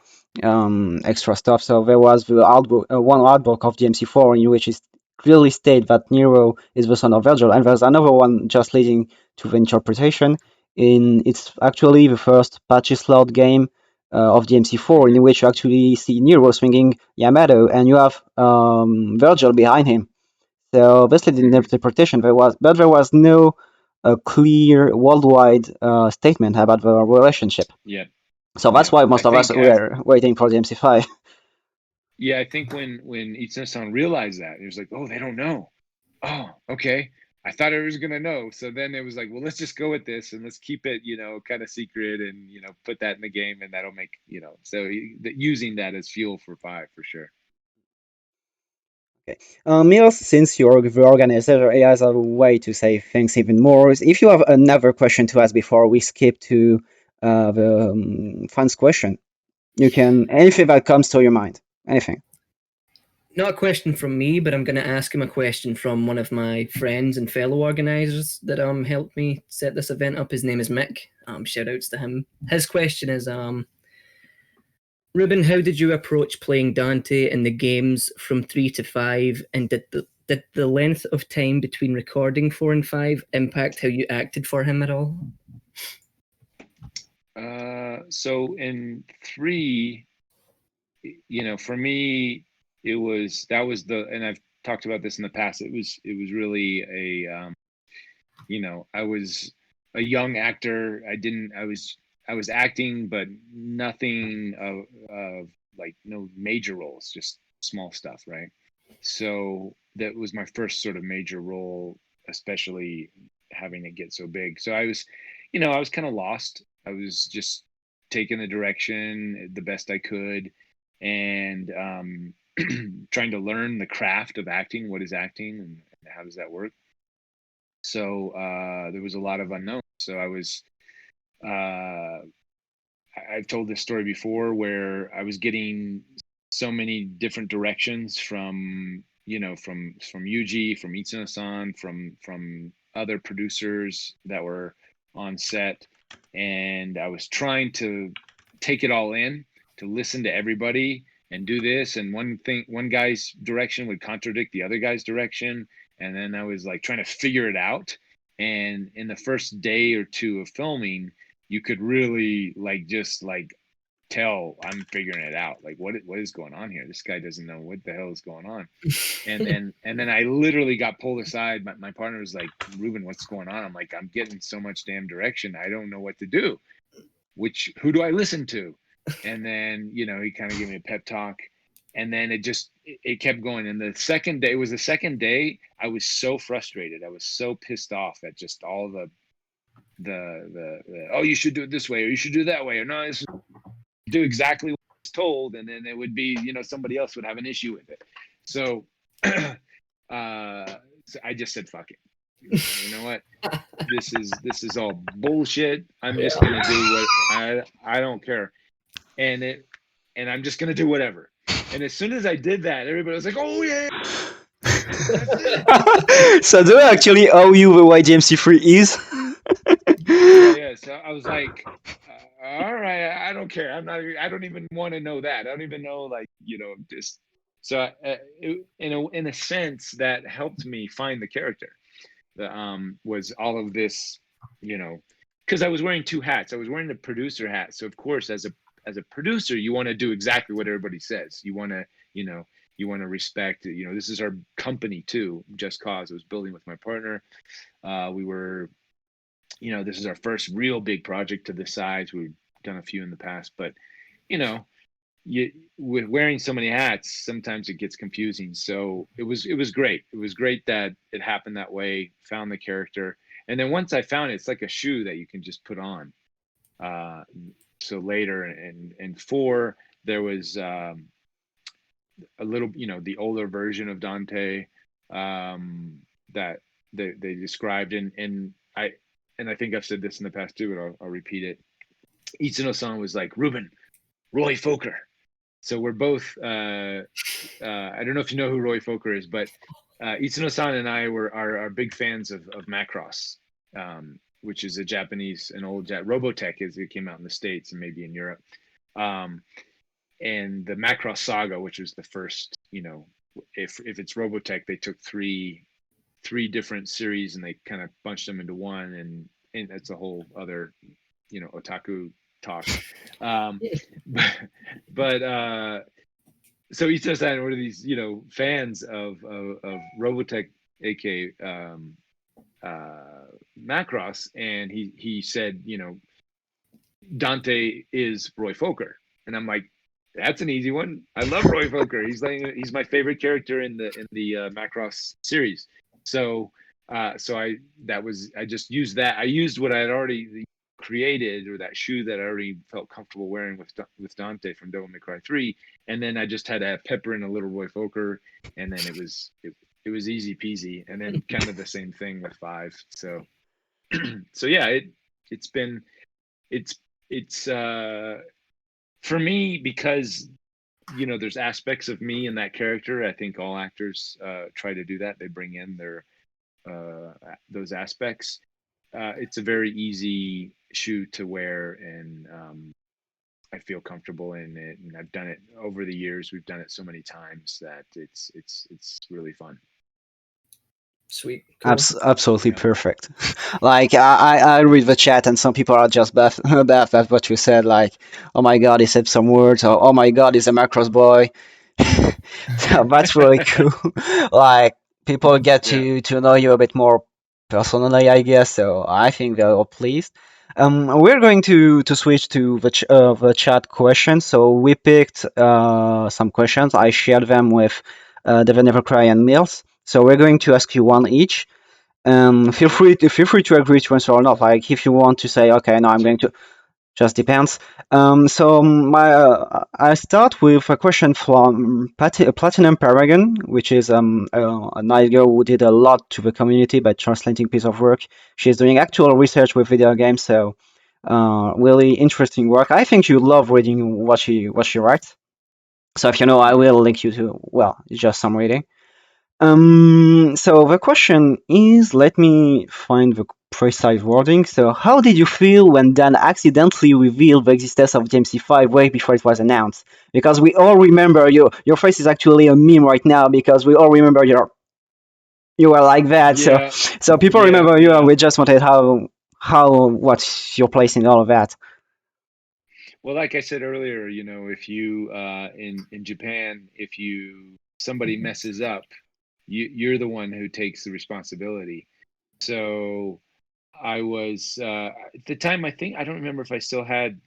extra stuff. So there was the one artbook of DMC4 in which it clearly stated that Nero is the son of Virgil, and there's another one just leading to the interpretation. It's actually the first patchy slot game of DMC4 in which you actually see Nero swinging Yamato, and you have Virgil behind him. So obviously the interpretation there was no clear worldwide statement about the relationship. Yeah. So that's why most of us were waiting for the MC5. Yeah, I think when Itsuno-san realized that, he was like, oh, they don't know. Oh, okay. I thought I was gonna know. So then it was like, well, let's just go with this and let's keep it, kind of secret, and put that in the game, and that'll make, so using that as fuel for 5 for sure. Okay. Millz, since you're the organizer, as a way to say things even more, if you have another question to ask before we skip to the fans question, you can, anything that comes to your mind, anything. Not a question from me, but I'm going to ask him a question from one of my friends and fellow organizers that helped me set this event up. His name is Mick. Shout outs to him. His question is, Reuben, how did you approach playing Dante in the games from 3 to 5, and did the length of time between recording 4 and 5 impact how you acted for him at all? So in 3, for me, and I've talked about this in the past. It was really a, I was a young actor. I was acting, but nothing of like no major roles, just small stuff, right? So that was my first sort of major role, especially having it get so big. So I was kind of lost. I was just taking the direction the best I could, and trying to learn the craft of acting. What is acting, and how does that work? So there was a lot of unknowns. So I was, I've told this story before where I was getting so many different directions from, from Yuji, from Itsuno-san, from other producers that were on set, and I was trying to take it all in, to listen to everybody and do this, and one guy's direction would contradict the other guy's direction, and then I was like trying to figure it out. And in the first day or two of filming, you could really just tell I'm figuring it out. Like, what is going on here? This guy doesn't know what the hell is going on. And then I literally got pulled aside. My partner was like, Reuben, what's going on? I'm like, I'm getting so much damn direction. I don't know what to do. Who do I listen to? And then, he kind of gave me a pep talk. And then it kept going. And the second day, I was so frustrated. I was so pissed off at just all the oh, you should do it this way, or you should do that way, or no, do exactly what I was told. And then it would be, somebody else would have an issue with it. So, so I just said, fuck it. You know what? This is all bullshit. I'm just gonna do what I don't care. And I'm just gonna do whatever. And as soon as I did that, everybody was like, oh yeah. So do I actually owe you the YDMC3 is? Yeah. So I was like, all right, I don't care. I don't even want to know that. I don't even know, just. So in a sense, that helped me find the character. Was all of this, because I was wearing two hats. I was wearing the producer hat. So of course, as a producer, you want to do exactly what everybody says. You want to, you want to respect, this is our company too, Just Cause. I was building with my partner. We were, this is our first real big project to this size. We've done a few in the past, but, with wearing so many hats, sometimes it gets confusing. So it was great. It was great that it happened that way, found the character. And then once I found it, it's like a shoe that you can just put on. So later in 4, there was a little, the older version of Dante that they described. And I think I've said this in the past too, but I'll repeat it. Itsuno-san was like, Reuben, Roy Fokker. So we're both, I don't know if you know who Roy Fokker is, but Itsuno-san and I are big fans of Macross, which is an old Robotech, as it came out in the States and maybe in Europe. And the Macross Saga, which was the first, if it's Robotech, they took three different series and they kind of bunched them into one, and that's a whole other, otaku talk. But so Itsuno-san, one of these, fans of Robotech, aka Macross, and he said, Dante is Roy Fokker, and I'm like, that's an easy one. I love Roy Fokker. He's my favorite character in the Macross series. So I just used that. I used what I had already created, or that shoe that I already felt comfortable wearing with Dante from Devil May Cry 3, and then I just had to pepper in a little Roy Fokker, and then it was easy peasy. And then kind of the same thing with 5. So yeah, it's for me, because there's aspects of me in that character. I think all actors try to do that. They bring in their those aspects. It's a very easy shoe to wear, and I feel comfortable in it. And I've done it over the years. We've done it so many times that it's really fun. Sweet. Cool. Absolutely perfect. Like I read the chat, and some people are just baffed at what you said. Like, oh my god, he said some words, or oh my god, he's a Macross boy. So that's really cool. Like, people get to know you a bit more personally, I guess. So I think they're all pleased. We're going to switch to the chat questions. So we picked some questions. I shared them with Devil Never Cry and Millz. So we're going to ask you one each. Feel free to agree to answer or not. Like, if you want to say, okay, no, I'm going to. Just depends. So I start with a question from Platinum Paragon, which is a nice girl who did a lot to the community by translating piece of work. She's doing actual research with video games, so really interesting work. I think you love reading what she writes. So if you know, I will link you to, well, just some reading. So the question is, let me find the precise wording. So how did you feel when Dan accidentally revealed the existence of DMC5 way before it was announced? Because we all remember your face is actually a meme right now because we all remember you were like that. Yeah, So people yeah, remember you, and yeah. we just wanted what's your place in all of that. Well, like I said earlier, if you in Japan, if somebody messes up, you're the one who takes the responsibility. So I was at the time. I don't remember if I still had.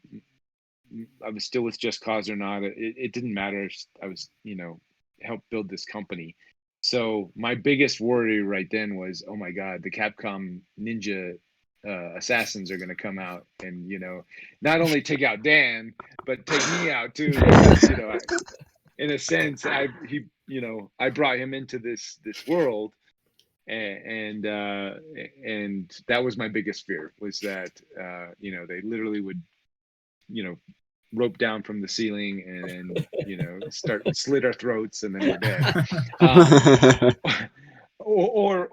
I was still with Just Cause or not. It didn't matter. I was, helped build this company. So my biggest worry right then was, oh my God, the Capcom Ninja assassins are going to come out and, not only take out Dan, but take me out too, because, in a sense, I brought him into this world, and that was my biggest fear, was that they literally would, rope down from the ceiling and start slit our throats, and then we're dead. Or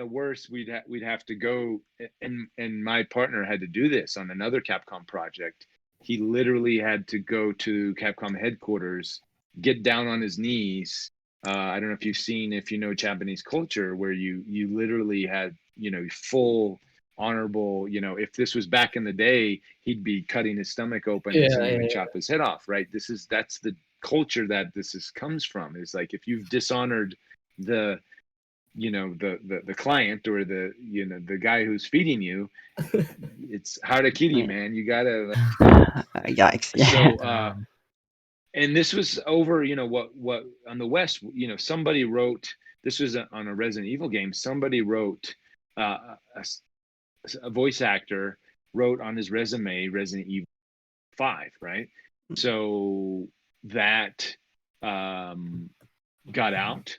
worse, we'd have to go, and my partner had to do this on another Capcom project. He literally had to go to Capcom headquarters, get down on his knees. I don't know if you know Japanese culture, where you literally had full honorable, if this was back in the day, he'd be cutting his stomach open and someone would chop his head off, right? That's the culture that comes from. Is like, if you've dishonored the the client, or the guy who's feeding you, it's harakiri, man. You gotta Yikes! Yeah. so and this was over, what on the West, somebody wrote, this was on a Resident Evil game, somebody wrote, a voice actor wrote on his resume Resident Evil 5, right? So that got out.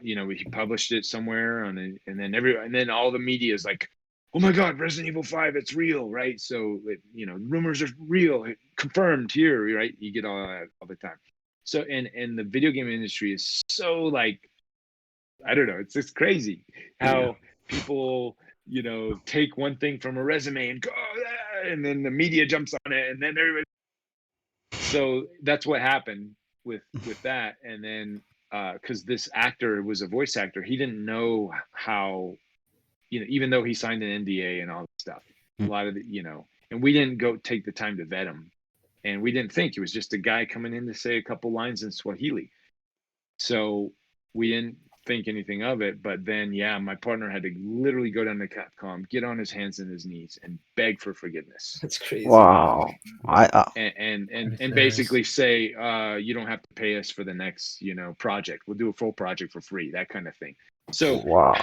We published it somewhere and then all the media is like, oh my God, Resident Evil 5, it's real, right? So rumors are real, confirmed here, right? You get all that all the time. So and the video game industry is so, like, I don't know, it's just crazy how people take one thing from a resume and go, and then the media jumps on it, and then everybody. So that's what happened with that. And then because this actor was a voice actor, he didn't know how, even though he signed an NDA and all this stuff, a lot of and we didn't go take the time to vet him, and we didn't think he was just a guy coming in to say a couple lines in Swahili. So we didn't think anything of it. But then, my partner had to literally go down to Capcom, get on his hands and his knees, and beg for forgiveness. That's crazy. Wow. And basically say, you don't have to pay us for the next, project. We'll do a full project for free, that kind of thing. So, Wow.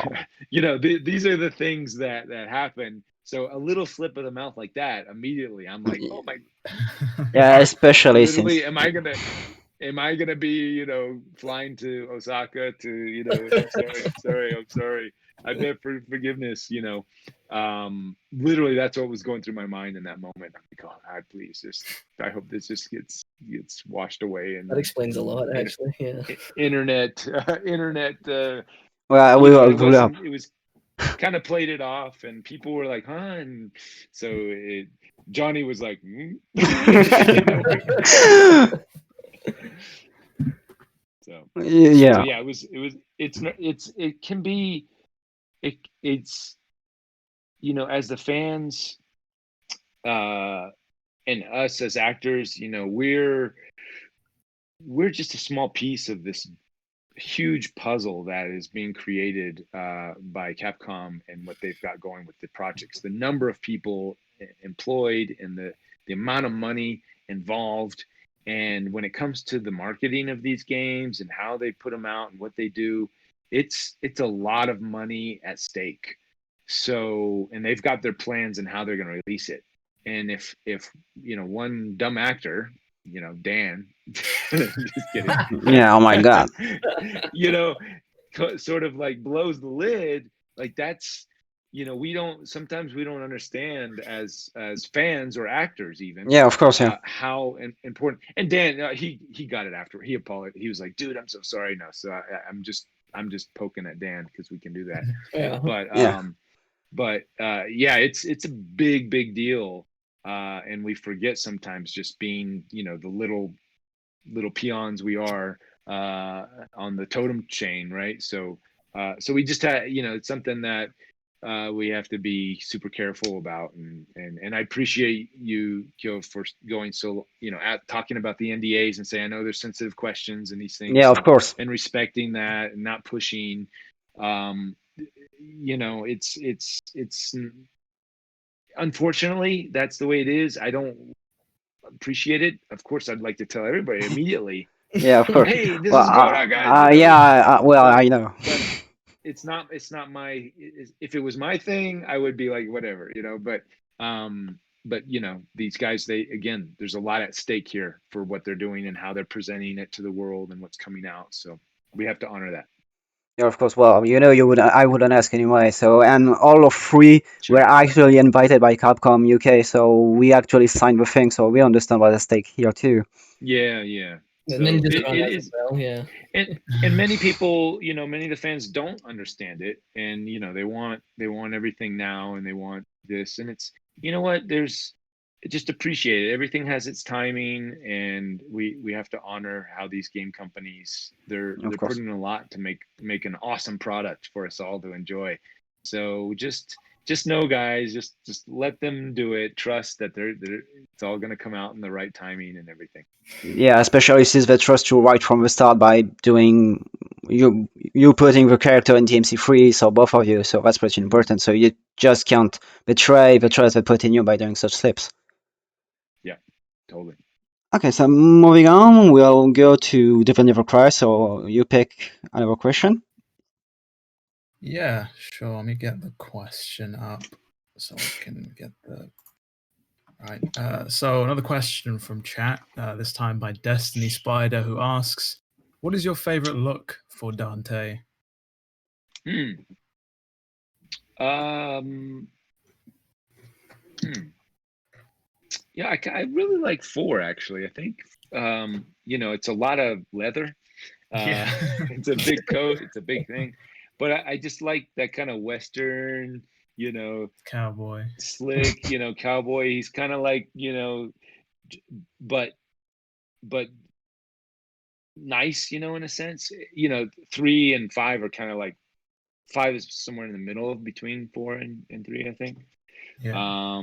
these are the things that happen. So a little slip of the mouth like that, immediately I'm like, oh my. Yeah, especially Literally, since. am I gonna be, flying to Osaka to, I'm sorry. I beg for forgiveness, literally that's what was going through my mind in that moment. I'm like, oh God, please, I hope this just gets washed away. And that explains a lot, actually. Yeah. Internet, Well, it was kind of played it off, and people were like, huh? And so Johnny was like, So yeah. yeah, it can be, it's as the fans, and us as actors, we're just a small piece of this huge puzzle that is being created by Capcom and what they've got going with the projects. The number of people employed and the amount of money involved. And when it comes to the marketing of these games and how they put them out and what they do, it's a lot of money at stake. So, and they've got their plans and how they're going to release it. And if one dumb actor, Dan, just kidding. Yeah, oh my God. Sort of like blows the lid, like that's, sometimes we don't understand as fans or actors even, Yeah, of course, yeah. how important. And Dan, he got it after. He apologized. He was like, dude, I'm so sorry. No, so I'm just poking at Dan because we can do that. Yeah. But yeah, it's a big deal, and we forget sometimes, just being the little peons we are on the totem chain, right? So we just had, it's something that we have to be super careful about, and I appreciate you, Kyo, for going so, talking about the NDAs and saying, I know there's sensitive questions and these things. Yeah, of course. And respecting that and not pushing. It's unfortunately, that's the way it is. I don't appreciate it. Of course, I'd like to tell everybody immediately. Yeah, of course. Hey, this Well, is going on, guys. I know. But it's not my. If it was my thing, I would be like whatever, But these guys, there's a lot at stake here for what they're doing and how they're presenting it to the world and what's coming out. So we have to honor that. Yeah, of course. Well, I wouldn't ask anyway. So, and all of three Sure. were actually invited by Capcom UK, so we actually signed the thing, so we understand what's at stake here too. Yeah. The So ninjas it are on that is. as well, yeah. And many people, many of the fans don't understand it, and they want everything now, and they want this, and it's, just appreciate it. Everything has its timing, and we have to honor how these game companies, they're course. putting in a lot to make an awesome product for us all to enjoy. So just know, guys, just let them do it. Trust that it's all going to come out in the right timing and everything. Yeah, especially since they trust you right from the start by doing you putting the character in DMC3, so both of you, so that's pretty important. So you just can't betray the trust they put in you by doing such slips. Yeah, totally. Okay, so moving on, we'll go to Devil Never Cry, so you pick another question. Yeah, sure. Let me get the question up so I can get the right. So another question from chat, this time by Destiny Spider, who asks, "What is your favorite look for Dante?" Yeah, I really like 4 actually. I think it's a lot of leather. Yeah. It's a big coat. It's a big thing, but I just like that kind of Western, Cowboy. slick, cowboy. He's kind of like, but nice, in a sense. 3 and 5 are kind of like, 5 is somewhere in the middle between 4 and 3, I think. Yeah.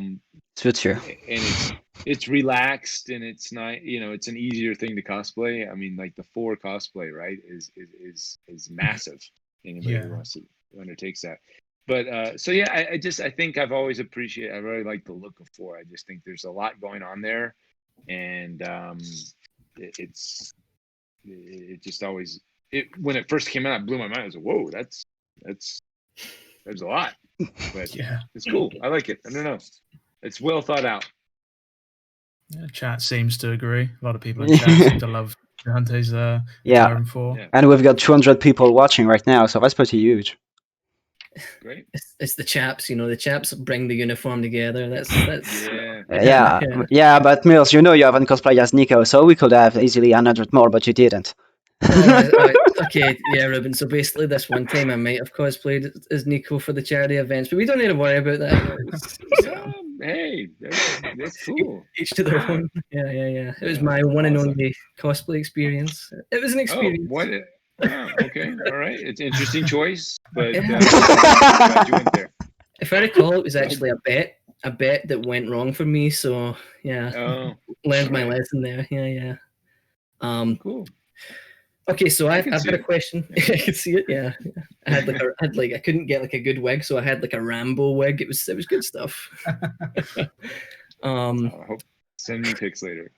Suits you. And it's relaxed, and it's not, it's an easier thing to cosplay. I mean, like the 4 cosplay, right, is massive. Anybody who undertakes that. But so yeah, I think I really like the look of 4. I just think there's a lot going on there, and it just always, when it first came out, it blew my mind. I was like, whoa, there's a lot. But Yeah. it's cool. I like it. I don't know. It's well thought out. Yeah, chat seems to agree. A lot of people in chat seem to love Dante's Yeah. 4. Yeah, And we've got 200 people watching right now, so that's pretty huge. great. It's the chaps, the chaps bring the uniform together. That's Yeah. Yeah, but Millz, you haven't cosplayed as Nico, so we could have easily 100 more, but you didn't. Okay, yeah, Reuben. So basically, this one time I might have cosplayed as Nico for the charity events, but we don't need to worry about that. Hey, that's cool. Each to their own. Yeah. It was my one and only cosplay experience. It was an experience. Oh, what? Okay, all right. It's an interesting choice, but glad you went there. If I recall, it was actually a bet that went wrong for me. So yeah, learned my lesson there. Yeah. Cool. Okay, so I've got a question. I could see it. Yeah. I had I couldn't get like a good wig, so I had like a Rambo wig. It was good stuff. Send me pics later.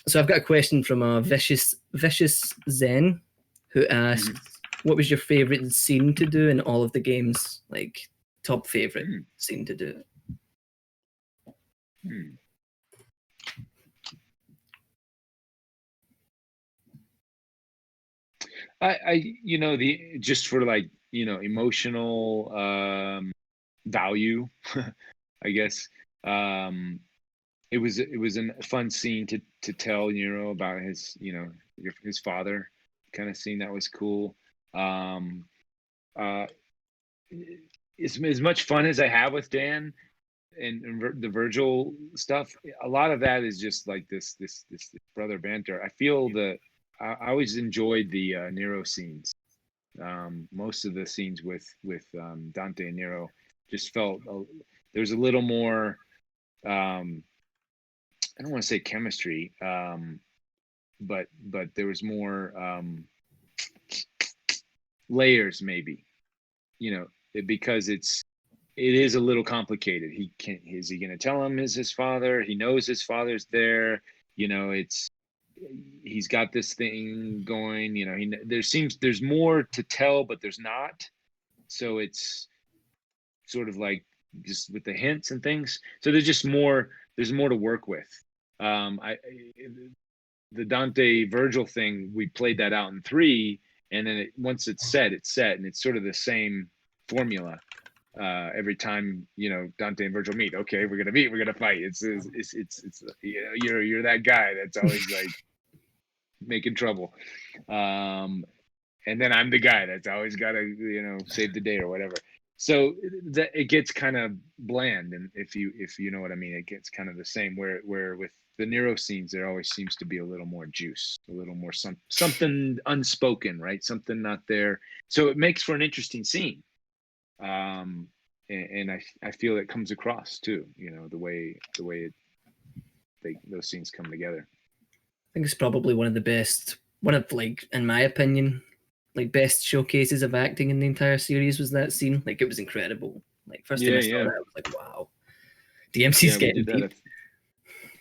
So I've got a question from Vicious Zen, who asks, "What was your favorite scene to do in all of the games? Like top favorite scene to do. I the just for like emotional value, I guess. It was a fun scene to tell about his his father kind of scene. That was cool. As much fun as I have with Dan and the Virgil stuff, a lot of that is just like this brother banter. I feel that I always enjoyed the Nero scenes. Most of the scenes with Dante and Nero just felt there's a little more. I don't want to say chemistry, but there was more layers, maybe. Because it is a little complicated. Is he going to tell him is his father? He knows his father's there. He's got this thing going. There's more to tell, but there's not. So it's sort of like just with the hints and things. So there's more to work with. The Dante Virgil thing, we played that out in 3, and then once it's set, and it's sort of the same formula every time Dante and Virgil meet. Okay, we're gonna fight. It's you're that guy that's always like making trouble, and then I'm the guy that's always gotta save the day or whatever. So that it gets kind of bland, and if you know what I mean, it gets kind of the same. Where with the Nero scenes, there always seems to be a little more juice, a little more something unspoken, right? Something not there. So it makes for an interesting scene, and I feel it comes across too. The way those scenes come together. I think it's probably one of, like, in my opinion, like, best showcases of acting in the entire series was that scene. Like, it was incredible. Like, first time I saw that, I was like, wow. DMC's getting deep.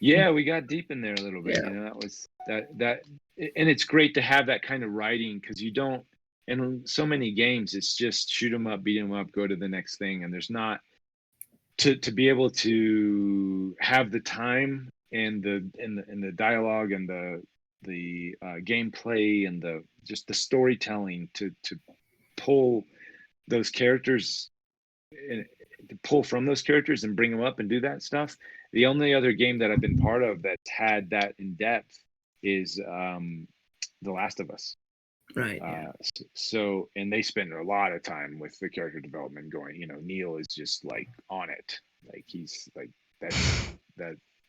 We got deep in there a little bit. That was that and it's great to have that kind of writing, because you don't, in so many games, it's just shoot 'em up, beat 'em up, go to the next thing, and there's not to be able to have the time and the dialogue and the gameplay and just the storytelling to pull those characters and to pull from those characters and bring them up and do that stuff. The only other game that I've been part of that's had that in depth is The Last of Us. Right. So, and they spend a lot of time with the character development going. Neil is just like on it. Like he's like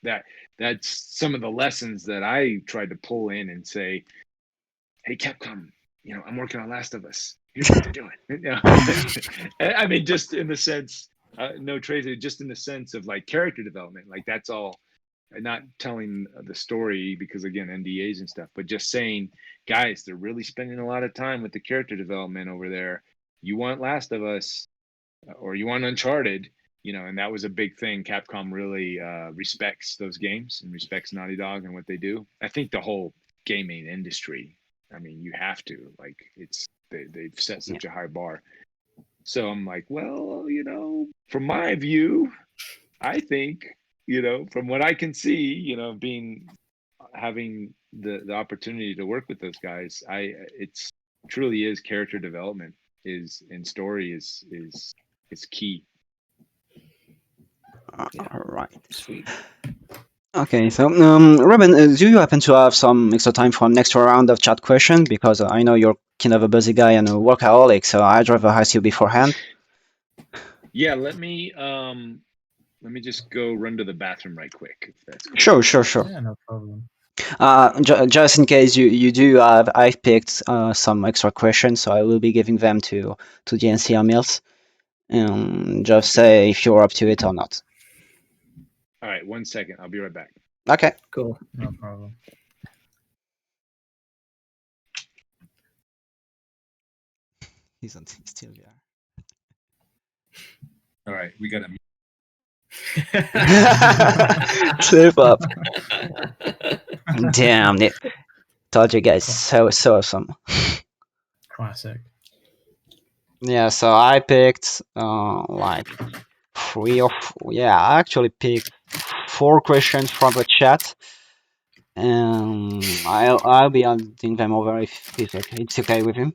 that's some of the lessons that I tried to pull in and say, hey, Capcom, I'm working on Last of Us. Here's what they're doing. I mean, just in the sense, no Tracy, just in the sense of like character development. Like that's all. Not telling the story because, again, NDAs and stuff, but just saying, guys, they're really spending a lot of time with the character development over there. You want Last of Us or you want Uncharted, and that was a big thing. Capcom really respects those games and respects Naughty Dog and what they do. I think the whole gaming industry, I mean, you have to, like, they've set such a high bar. So I'm like, well, from my view, I think, from what I can see, having the opportunity to work with those guys, it's truly is character development and story is key. All right. Sweet. Okay, so Reuben, do you happen to have some extra time for an extra round of chat questions? Because I know you're kind of a busy guy and a workaholic, so I'd rather ask you beforehand. Yeah, let me just go run to the bathroom right quick. If that's cool. Sure. Yeah, no problem. Just in case you do have, I've picked some extra questions, so I will be giving them to DNC or Millz. Just say if you're up to it or not. All right, 1 second. I'll be right back. Okay. Cool. No problem. He's still there. All right, we got to. Slip up. Damn it. Told you guys, so awesome. Classic. Yeah, so I picked like I actually picked 4 questions from the chat. I'll be handing them over if it's okay with him.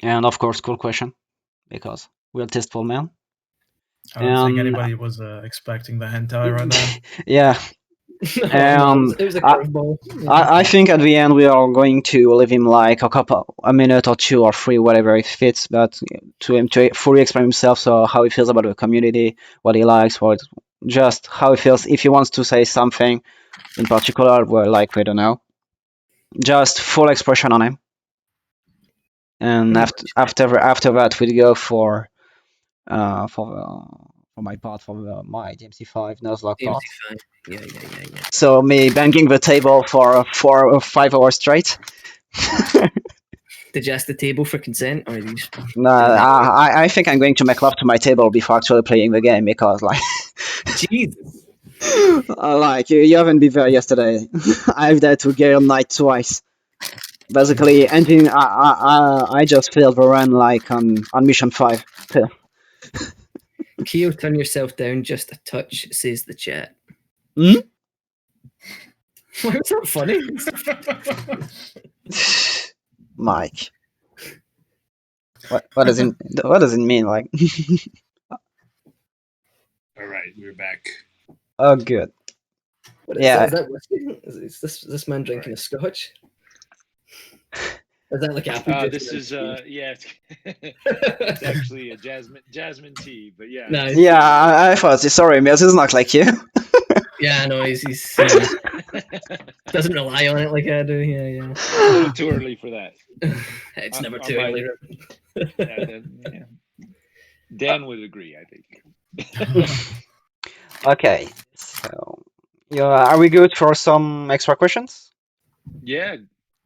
And of course, cool question because we're tasteful man. I don't think And anybody was expecting the hentai right there. yeah, No, it was a I, curveball. I think at the end we are going to leave him like a minute or 2 or 3, whatever it fits, but to him to fully explain himself, so how he feels about the community, what he likes, just how he feels. If he wants to say something in particular, well, like we don't know, just full expression on him. And Pretty after that we go for my part my DMC5 Nuzlocke part. DMC5. Yeah. So me banging the table for 4 or 5 hours straight. Did you ask the table for consent, or you just... No, I think I'm going to make love to my table before actually playing the game because like Jesus. like you haven't been there yesterday. I've died to Gale Knight twice. Basically, ending I just failed the run like on mission 5. Keo, turn yourself down just a touch, says the chat. Hmm? Why was that funny? Mike. What does it mean like? All right, we're back. Oh good. What is Yeah. that? Whiskey? Is this man drinking a scotch? Is that like apple juice? This is yeah, it's actually a jasmine tea, but yeah. Nice. Yeah, I thought. Sorry, Millz is not like you. Yeah, no, he's doesn't rely on it like I do. Yeah. No, too early for that. It's On- never on too my- early. Yeah. Dan would agree, I think. Okay, so yeah, are we good for some extra questions? Yeah,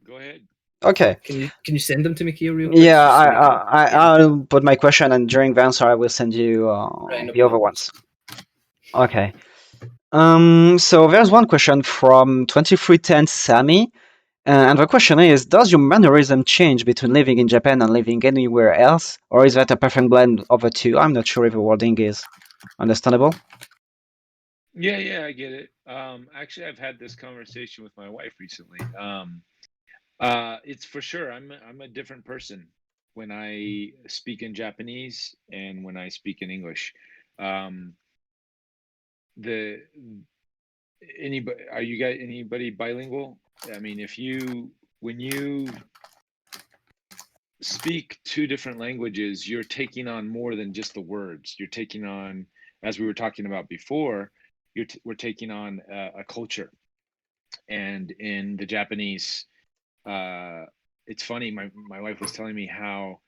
go ahead. Okay. Can you send them to me, Keo, real quick? Yeah, Just so we can- I'll put my question, and during the answer, I will send you Right, no the other problem. ones. Okay. So there's one question from 2310 Sammy, and the question is: does your mannerism change between living in Japan and living anywhere else, or is that a perfect blend of the two? I'm not sure if the wording is understandable. Yeah, I get it. Actually, I've had this conversation with my wife recently. It's for sure. I'm a different person when I speak in Japanese and when I speak in English. Um, the anybody bilingual? I mean, when you speak 2 different languages, you're taking on more than just the words. You're taking on, as we were talking about before, we're taking on a culture. And in the Japanese, it's funny. My wife was telling me how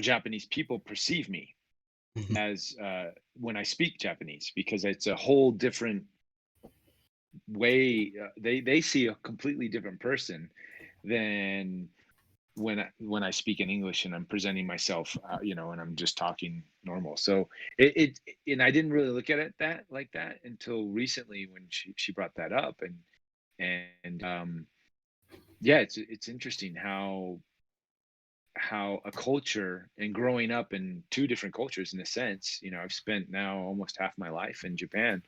Japanese people perceive me as when I speak Japanese, because it's a whole different way. They see a completely different person than when I speak in English and I'm presenting myself, and I'm just talking normal. So and I didn't really look at it like that until recently when she brought that up, and yeah, it's interesting how a culture, and growing up in 2 different cultures in a sense. I've spent now almost half my life in Japan.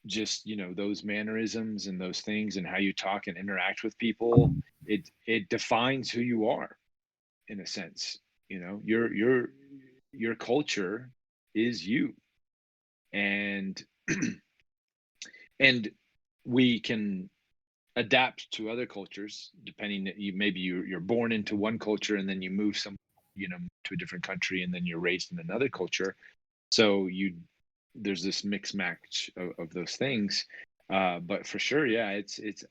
Just those mannerisms and those things and how you talk and interact with people, it defines who you are in a sense. Your culture is you, and and we can adapt to other cultures depending that maybe you're born into one culture and then you move to a different country and then you're raised in another culture. So there's this mix match of those things. But for sure, yeah,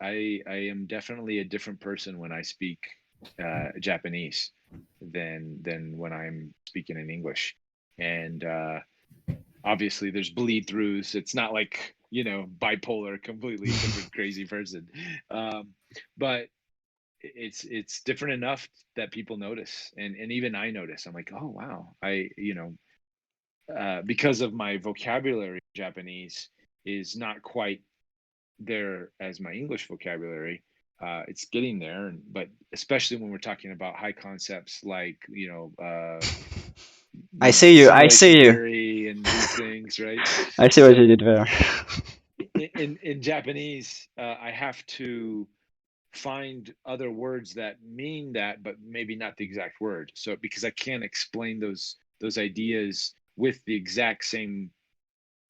I am definitely a different person when I speak Japanese than when I'm speaking in English. And obviously there's bleed throughs. It's not like bipolar, completely different crazy person. But it's different enough that people notice, and even I notice. I'm like, oh wow, because of my vocabulary, Japanese is not quite there as my English vocabulary. It's getting there, but especially when we're talking about high concepts like I see you. I simulation see you. theory and these things, right? I see what you So did there. in Japanese, I have to find other words that mean that, but maybe not the exact word. So because I can't explain those ideas with the exact same,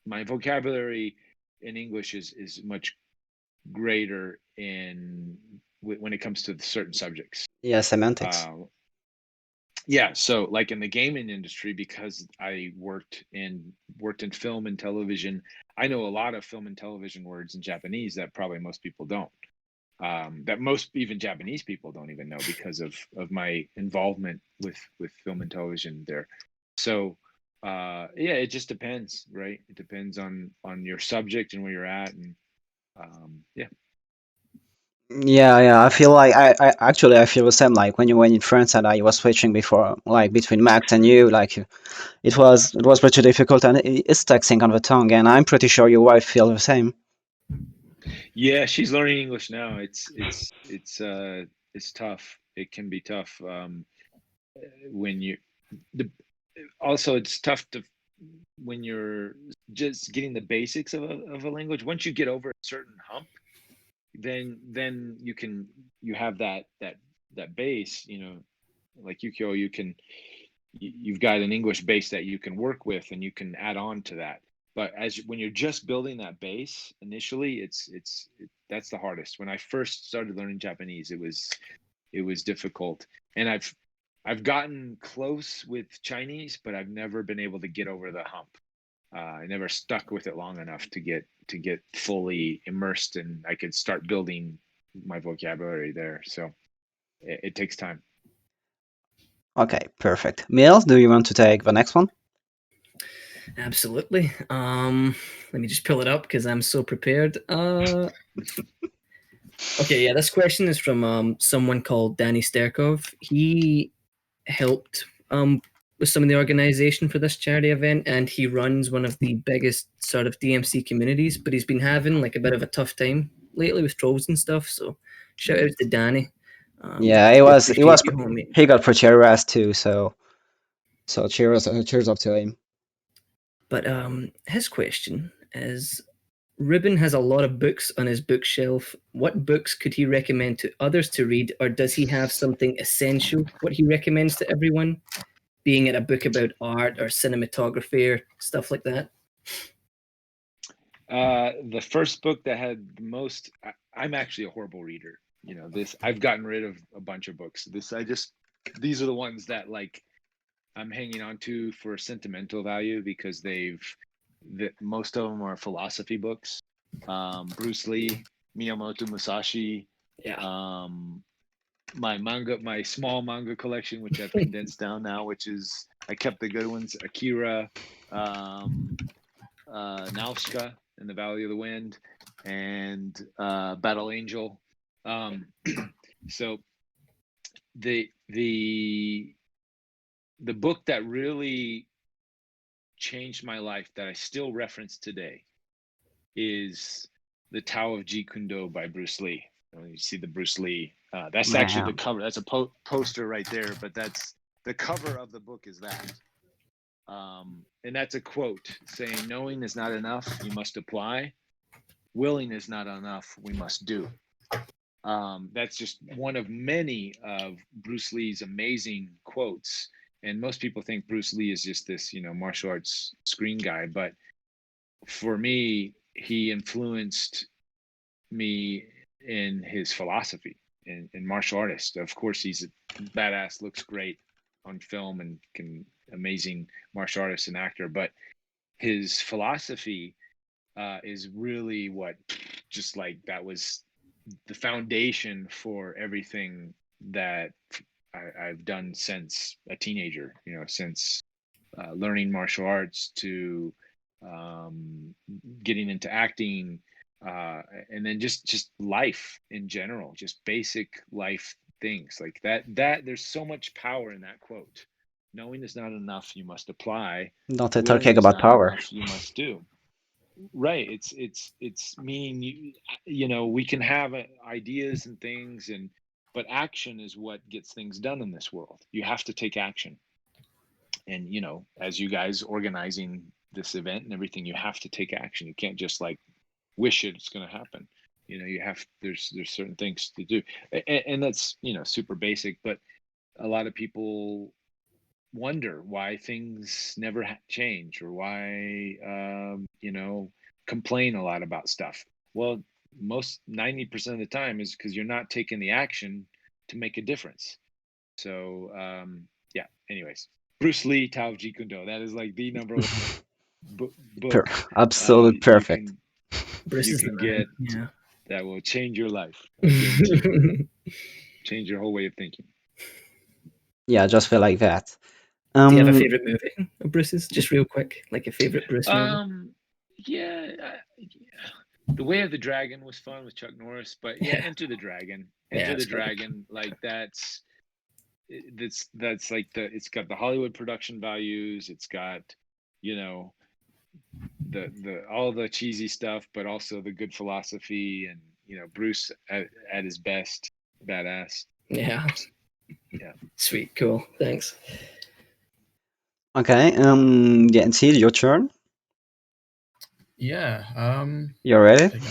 my vocabulary in English is much greater when it comes to certain subjects. Yeah, semantics. Yeah, so like in the gaming industry, because I worked in film and television, I know a lot of film and television words in Japanese that probably most people don't. That most even Japanese people don't even know because of my involvement with film and television there. So yeah, it just depends, right? It depends on your subject and where you're at, and yeah. Yeah, yeah. I feel like I actually I feel the same. Like when you were in France and I was switching before, like between Max and you, like it was pretty difficult and it's taxing on the tongue. And I'm pretty sure your wife feel the same. Yeah, she's learning English now. It's tough. It can be tough when you the also it's tough to when you're just getting the basics of a language. Once you get over a certain hump, then you have that base, like Yukio, you've got an English base that you can work with and you can add on to that. But when you're just building that base initially, that's the hardest. When I first started learning Japanese, it was difficult, and I've gotten close with Chinese, but I've never been able to get over the hump. I never stuck with it long enough to get fully immersed, and I could start building my vocabulary there. So it takes time. Okay, perfect. Mills, do you want to take the next one? Absolutely. Let me just pull it up because I'm so prepared. Okay, yeah, this question is from someone called Danny Sterkov. He helped with some of the organization for this charity event, and he runs one of the biggest sort of DMC communities, but he's been having like a bit of a tough time lately with trolls and stuff. So shout out to Danny. Yeah, We appreciate you, homie. he got pretty harassed too. So cheers up to him. But his question is, Reuben has a lot of books on his bookshelf. What books could he recommend to others to read, or does he have something essential what he recommends to everyone, being it a book about art or cinematography or stuff like that? The first book that had the most, I'm actually a horrible reader. I've gotten rid of a bunch of books. These are the ones that like I'm hanging on to for sentimental value because most of them are philosophy books. Bruce Lee, Miyamoto Musashi, Yeah. my small manga collection, which I've condensed down now, which I kept the good ones, Akira, Nausicaa in the Valley of the Wind, and Battle Angel. So the book that really changed my life that I still reference today is The Tao of Jeet Kune Do by Bruce Lee. You see the Bruce Lee. That's actually the cover. That's a poster right there, but that's the cover of the book is that. And that's a quote saying, "Knowing is not enough, you must apply. Willing is not enough, we must do." That's just one of many of Bruce Lee's amazing quotes. And most people think Bruce Lee is just this, martial arts screen guy. But for me, he influenced me in his philosophy in martial artist. Of course, he's a badass, looks great on film and amazing martial artist and actor. But his philosophy is really what just like that was the foundation for everything that I've done since a teenager, since learning martial arts to getting into acting, and then just life in general, just basic life things like that. There's so much power in that quote. Knowing is not enough, you must apply. Not Willing talking is about not power. enough, you must do. Right. It's meaning we can have ideas and things, but action is what gets things done in this world. You have to take action. And as you guys organizing this event and everything, you have to take action. You can't just like wish it's going to happen. You have there's certain things to do, and that's super basic. But a lot of people wonder why things never change, or why complain a lot about stuff. Well, most 90% of the time is because you're not taking the action to make a difference. So yeah, anyways, Bruce Lee Tao of Jeet Kune Do, that is like the number one book Absolute you perfect. can Bruce is the man. get Yeah. that will change your life. I guarantee you. Change your whole way of thinking. Yeah, just feel like that. Do you have a favorite movie of Bruce's? Just real quick, like a favorite Bruce movie. Yeah, The Way of the Dragon was fun with Chuck Norris, but yeah, Enter the Dragon. Enter the it's good. Dragon, like that's like it's got the Hollywood production values. It's got, the all the cheesy stuff, but also the good philosophy, and Bruce at his best, badass. Yeah. Yeah. Sweet. Cool. Thanks. Okay, DNC, your turn. Yeah. You ready? Take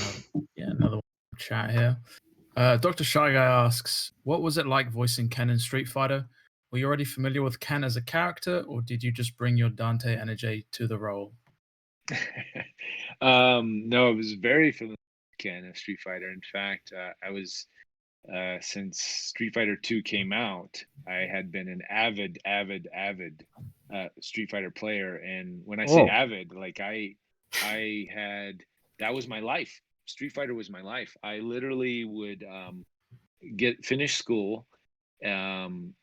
another chat here. Dr. Shy Guy asks, what was it like voicing Ken in Street Fighter? Were you already familiar with Ken as a character, or did you just bring your Dante energy to the role? No, I was very familiar with Ken of Street Fighter. In fact, I was since Street Fighter 2 came out, I had been an avid Street Fighter player. And when I say Oh. avid, like I had, that was my life. Street Fighter was my life. I literally would finish school and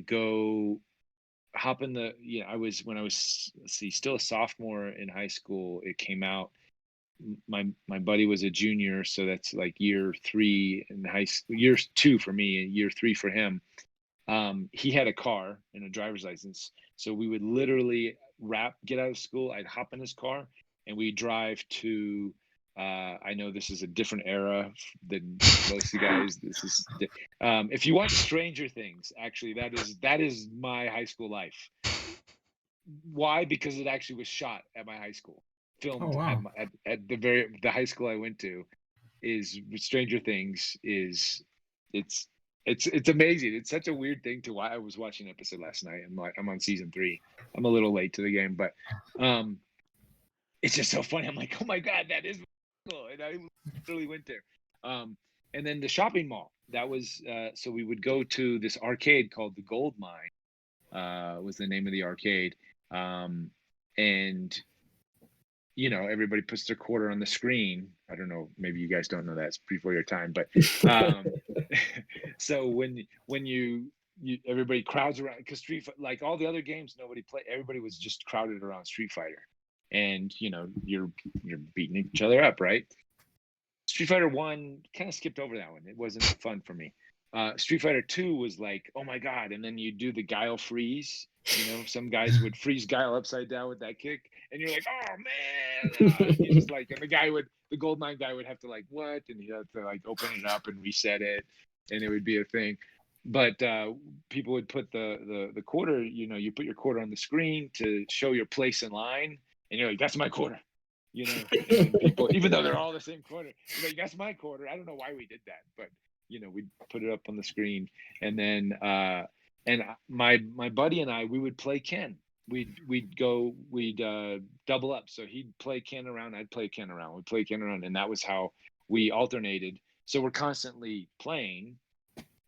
go hop in the when I was still a sophomore in high school. It came out. My buddy was a junior, so that's like year 3 in high school, year 2 for me and year 3 for him. He had a car and a driver's license, so we would literally get out of school, I'd hop in his car, and we drive to I know this is a different era than most of you guys. This is if you watch Stranger Things, actually that is my high school life. Why? Because it actually was shot at my high school, filmed at the high school I went to. Is Stranger Things is it's amazing. It's such a weird thing to why I was watching an episode last night. I'm on season 3. I'm a little late to the game, but it's just so funny. I'm like, oh my god, that is cool, and I literally went there. And then the shopping mall. That was so we would go to this arcade called the Gold Mine. Was the name of the arcade, and everybody puts their quarter on the screen. I don't know, maybe you guys don't know that, it's before your time, but so when you everybody crowds around, because like all the other games nobody played, everybody was just crowded around Street Fighter, and you're beating each other up, right? Street Fighter 1 kind of skipped over that one. It wasn't fun for me. Street Fighter 2 was like, oh my god, and then you do the Guile freeze. Some guys would freeze Guile upside down with that kick, and you're like, oh man, you just like, and the Goldmine guy would have to like, what, and he'd have to like open it up and reset it, and it would be a thing. But people would put the quarter, you put your quarter on the screen to show your place in line, and you're like, that's my quarter. And people, even though they're all the same quarter, like, that's my quarter. I don't know why we did that, but we'd put it up on the screen, and then and my buddy and I, we would play Ken. We'd double up. So he'd play Ken around, I'd play Ken around. We'd play Ken around, and that was how we alternated. So we're constantly playing,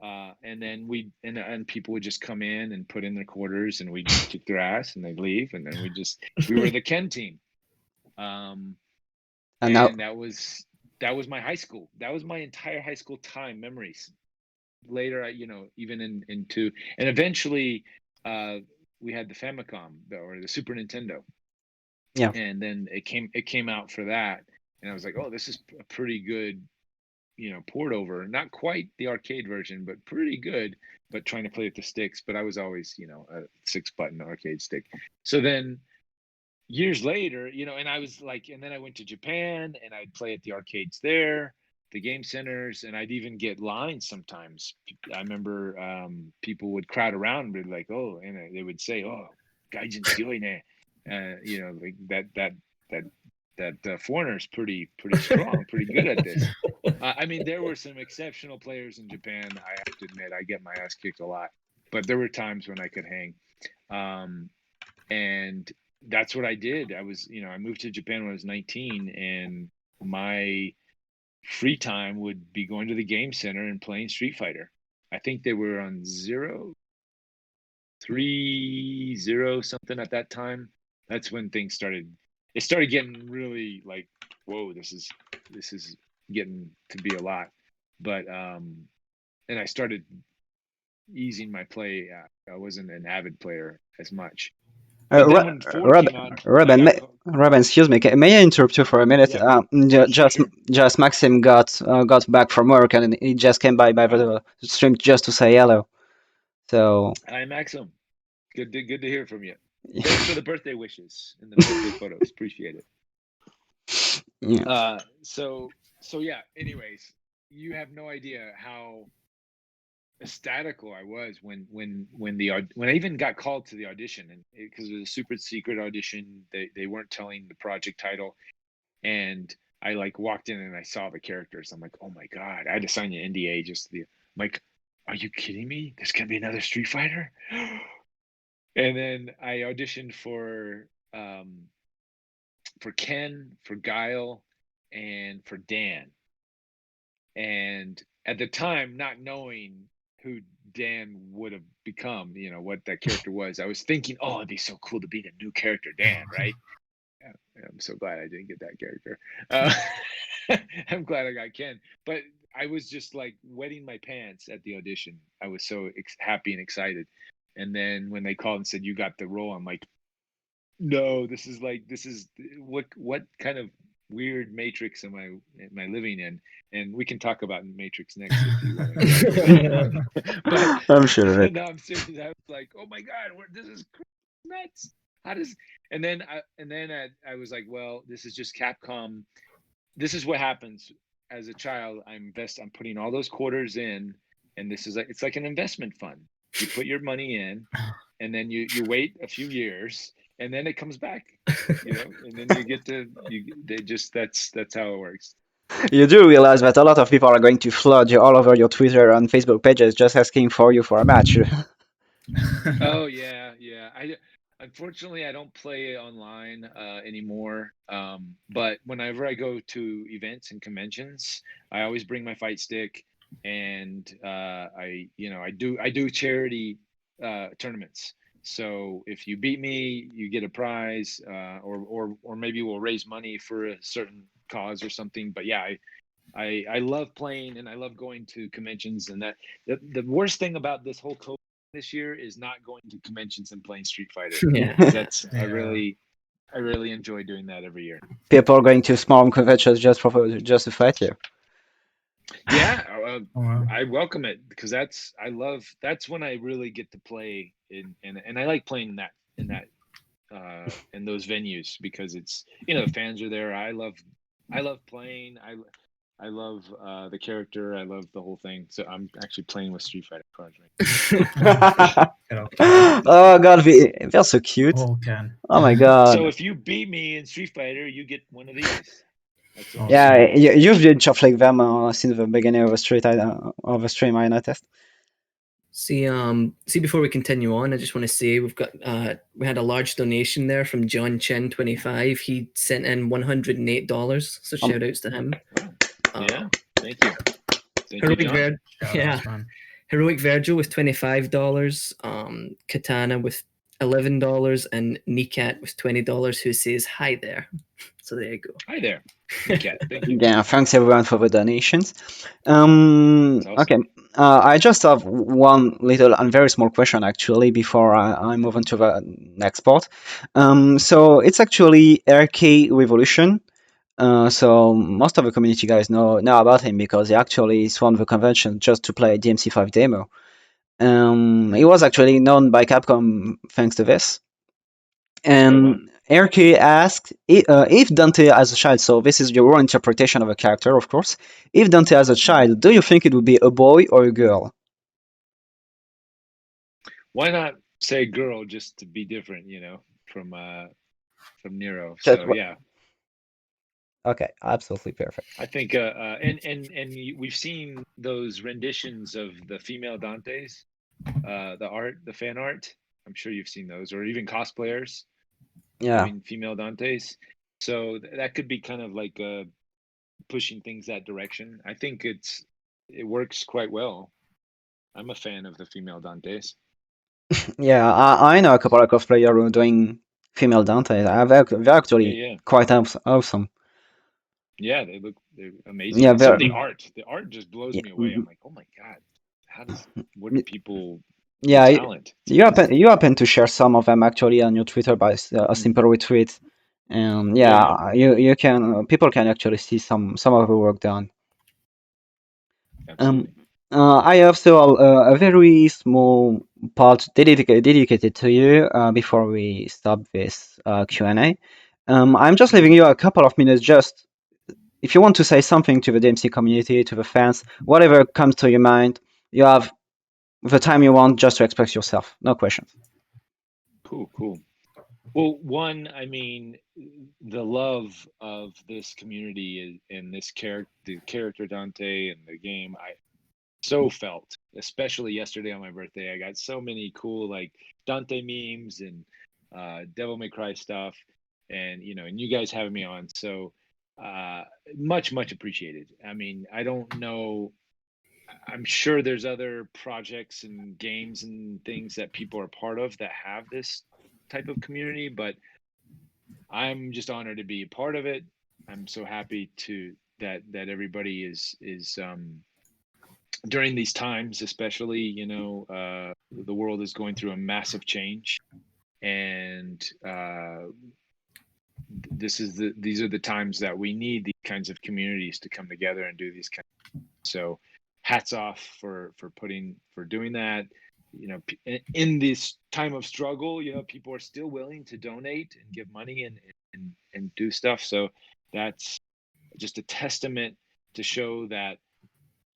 and then and people would just come in and put in their quarters, and we'd kick their ass, and they'd leave, and then we were the Ken team. And that was my high school. That was my entire high school time memories. Later, even into, and eventually, we had the Famicom or the Super Nintendo. Yeah. And then it came out for that, and I was like, oh, this is a pretty good, port over. Not quite the arcade version, but pretty good. But trying to play with the sticks. But I was always, a 6-button arcade stick. So then, years later, and I was like, and then I went to Japan and I'd play at the arcades there, the game centers, and I'd even get lines sometimes. I remember people would crowd around and be like, oh, and they would say, oh, gaijin tsuyoii ne. Like that foreigner's pretty strong, pretty good at this. I mean, there were some exceptional players in Japan. I have to admit, I get my ass kicked a lot, but there were times when I could hang. And that's what I did. I moved to Japan when I was 19, and my free time would be going to the game center and playing Street Fighter. I think they were on 0-3-0 something at that time. That's when things started. It started getting really like, whoa, this is getting to be a lot. But and I started easing my play. I wasn't an avid player as much. But then when 4 came out, Reuben, excuse me. May I interrupt you for a minute? Yeah. Just Maxim got back from work and he just came by the stream just to say hello. So Hi, Maxim. Good to hear from you. Thanks for the birthday wishes and the birthday photos. Appreciate it. yeah. So yeah. Anyways, you have no idea how ecstatical I was when I even got called to the audition, and because it was a super secret audition, they weren't telling the project title, and I like walked in and I saw the characters. I'm like, oh my god! I had to sign an NDA just to be. I'm like, are you kidding me? There's gonna be another Street Fighter. And then I auditioned for Ken, for Guile, and for Dan. And at the time, not knowing who Dan would have become, what that character was, I was thinking, oh, it'd be so cool to be the new character Dan, right? I'm so glad I didn't get that character. I'm glad I got Ken, but I was just like wetting my pants at the audition. I was so happy and excited. And then when they called and said you got the role, I'm like, no, this is what kind of weird matrix am I living in? And we can talk about Matrix next if you want. But I'm sure of it. no, I'm serious. I was like, oh my god, this is nuts. How does? And then I was like, well, this is just Capcom. This is what happens as a child. I'm putting all those quarters in, and it's like an investment fund. You put your money in, and then you wait a few years, and then it comes back, and then you get to that's how it works. You do realize that a lot of people are going to flood all over your Twitter and Facebook pages just asking for you for a match. Oh yeah. Unfortunately, I don't play online anymore. But whenever I go to events and conventions, I always bring my fight stick, and I do charity tournaments. So if you beat me, you get a prize, or maybe we'll raise money for a certain cause or something. But yeah, I love playing and I love going to conventions. And that the worst thing about this whole COVID this year is not going to conventions and playing Street Fighter. Yeah. I really enjoy doing that every year. People are going to small conventions just to fight you. Yeah, Wow. I welcome it because that's when I really get to play and I like playing in those venues because it's the fans are there. I love playing. I love the character. I love the whole thing. So I'm actually playing with Street Fighter cards right Okay. Oh god, they're so cute. All can. Oh my now. god. So if you beat me in Street Fighter, you get one of these. That's all. Yeah, you've been shuffling them since the beginning of the stream, I noticed. See, before we continue on, I just want to say we had a large donation there from John Chen 25. He sent in $108, so shout outs to him. Yeah, thank you. Thank you, John. Heroic Virgil with $25, Katana with $11, and Kneecat with $20, who says hi there. So there you go. Hi there, Kneecat. Thank you. Yeah, thanks everyone for the donations. Okay, I just have one little and very small question actually before I move on to the next part. So it's actually RK Revolution. So most of the community guys know about him because he actually won the convention just to play DMC5 demo. He was actually known by Capcom thanks to this. And Erky asked if Dante as a child, so this is your own interpretation of a character, of course. If Dante as a child, do you think it would be a boy or a girl? Why not say girl just to be different, from Nero? Just So yeah, okay, absolutely perfect. I think we've seen those renditions of the female Dantes, the fan art. I'm sure you've seen those, or even cosplayers Yeah, doing female Dantes. So that could be kind of like pushing things that direction. I think it works quite well. I'm a fan of the female Dantes. yeah. I know a couple of cosplayers who are doing female Dante. They're Yeah, actually yeah, quite awesome. yeah. They're amazing, Yeah, and some they're of the art just blows yeah, me away. I'm like, oh my god, what do people, the yeah. talent? It's You amazing. happen to share some of them actually on your Twitter by a Mm. simple retweet, and Yeah, yeah, yeah, you can people can actually see some of the work done. Um, absolutely. I have still a very small part dedicated to you before we stop this Q&A. I'm just leaving you a couple of minutes just if you want to say something to the DMC community, to the fans, whatever comes to your mind, you have the time you want just to express yourself. No questions. Cool, cool. Well, one, I mean, the love of this community and this character Dante and the game, I so felt, especially yesterday on my birthday. I got so many cool like Dante memes and Devil May Cry stuff, and and you guys having me on, so uh, much appreciated. I mean, I don't know. I'm sure there's other projects and games and things that people are part of that have this type of community, but I'm just honored to be a part of it. I'm so happy to that everybody is during these times, especially, the world is going through a massive change, and these are the times that we need these kinds of communities to come together and do these kinds. So, hats off for doing that. In this time of struggle, people are still willing to donate and give money and do stuff. So that's just a testament to show that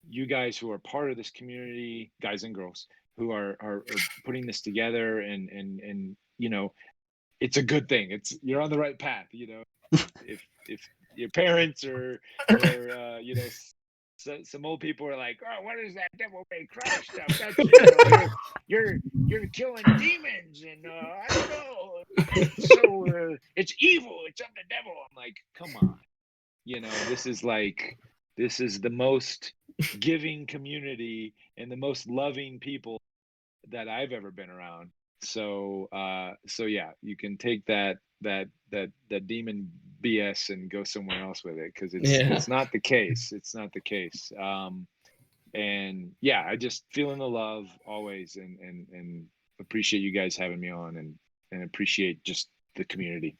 you guys who are part of this community, guys and girls, who are putting this together, and it's a good thing. You're on the right path. If your parents or some old people are like, oh, what is that Devil May Cry stuff? That's you're killing demons, and I don't know. It's evil. It's of the devil. I'm like, come on. This is the most giving community and the most loving people that I've ever been around. So yeah, you can take that demon BS and go somewhere else with it, because Yeah. it's not the case. It's not the case. And yeah, I just feeling the love always, and appreciate you guys having me on, and appreciate just the community.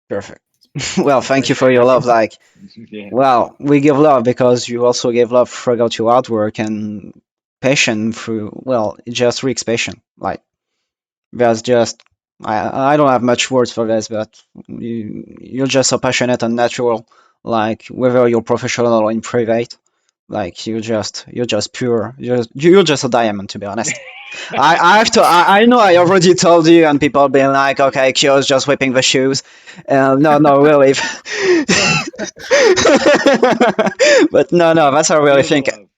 Perfect. Well, thank you for your love. Like, Yeah. well, we give love because you also gave love throughout your artwork and passion through, well, it just reeks passion. Like, there's just, I don't have much words for this, but you're just so passionate and natural. Like, whether you're professional or in private, like, you're just pure. You're just a diamond, to be honest. I have to. I know I already told you, and people being like, "Okay, Kyo's just whipping the shoes." No, no, really. But no, that's how I really Feel the think. love.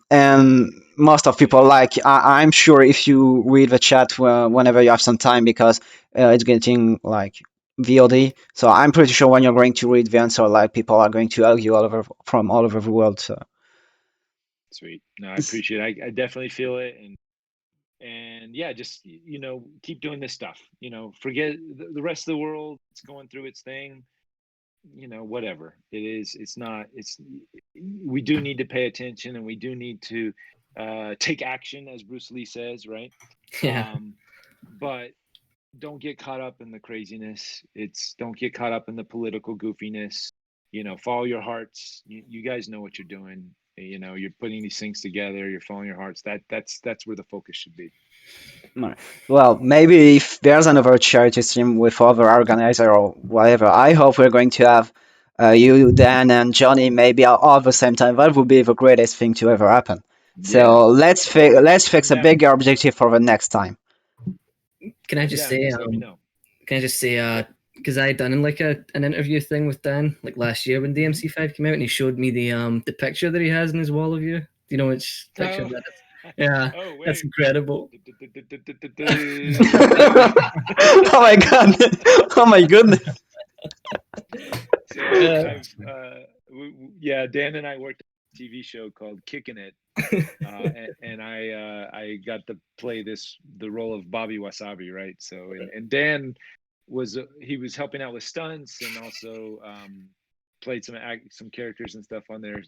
And most of people like. I'm sure if you read the chat whenever you have some time, because it's getting like VOD. So I'm pretty sure when you're going to read the answer, like people are going to argue all over from all over the world. So Sweet. No, I appreciate it. I definitely feel it, and yeah, just keep doing this stuff. Forget the rest of the world. It's going through its thing. Whatever it is, it's not. We do need to pay attention, and we do need to take action, as Bruce Lee says, right? Yeah. But don't get caught up in the craziness. Don't get caught up in the political goofiness. Follow your hearts. You guys know what you're doing. you're putting these things together, you're following your hearts. That's where the focus should be. Right. Well, maybe if there's another charity stream with other organizer or whatever, I hope we're going to have you, Dan, and Johnny maybe all at the same time. That would be the greatest thing to ever happen. So let's fix a bigger objective for the next time. Can I just say, let me know. Can I just say, because I done like an interview thing with Dan like last year when DMC5 came out, and he showed me the picture that he has in his wall of you. Do you know which picture that is? Yeah, that's incredible. Oh my god! Oh my goodness! Yeah, Dan and I worked on a TV show called Kicking It, and I got to play the role of Bobby Wasabi, right? So and Dan was helping out with stunts and also played some characters and stuff on there,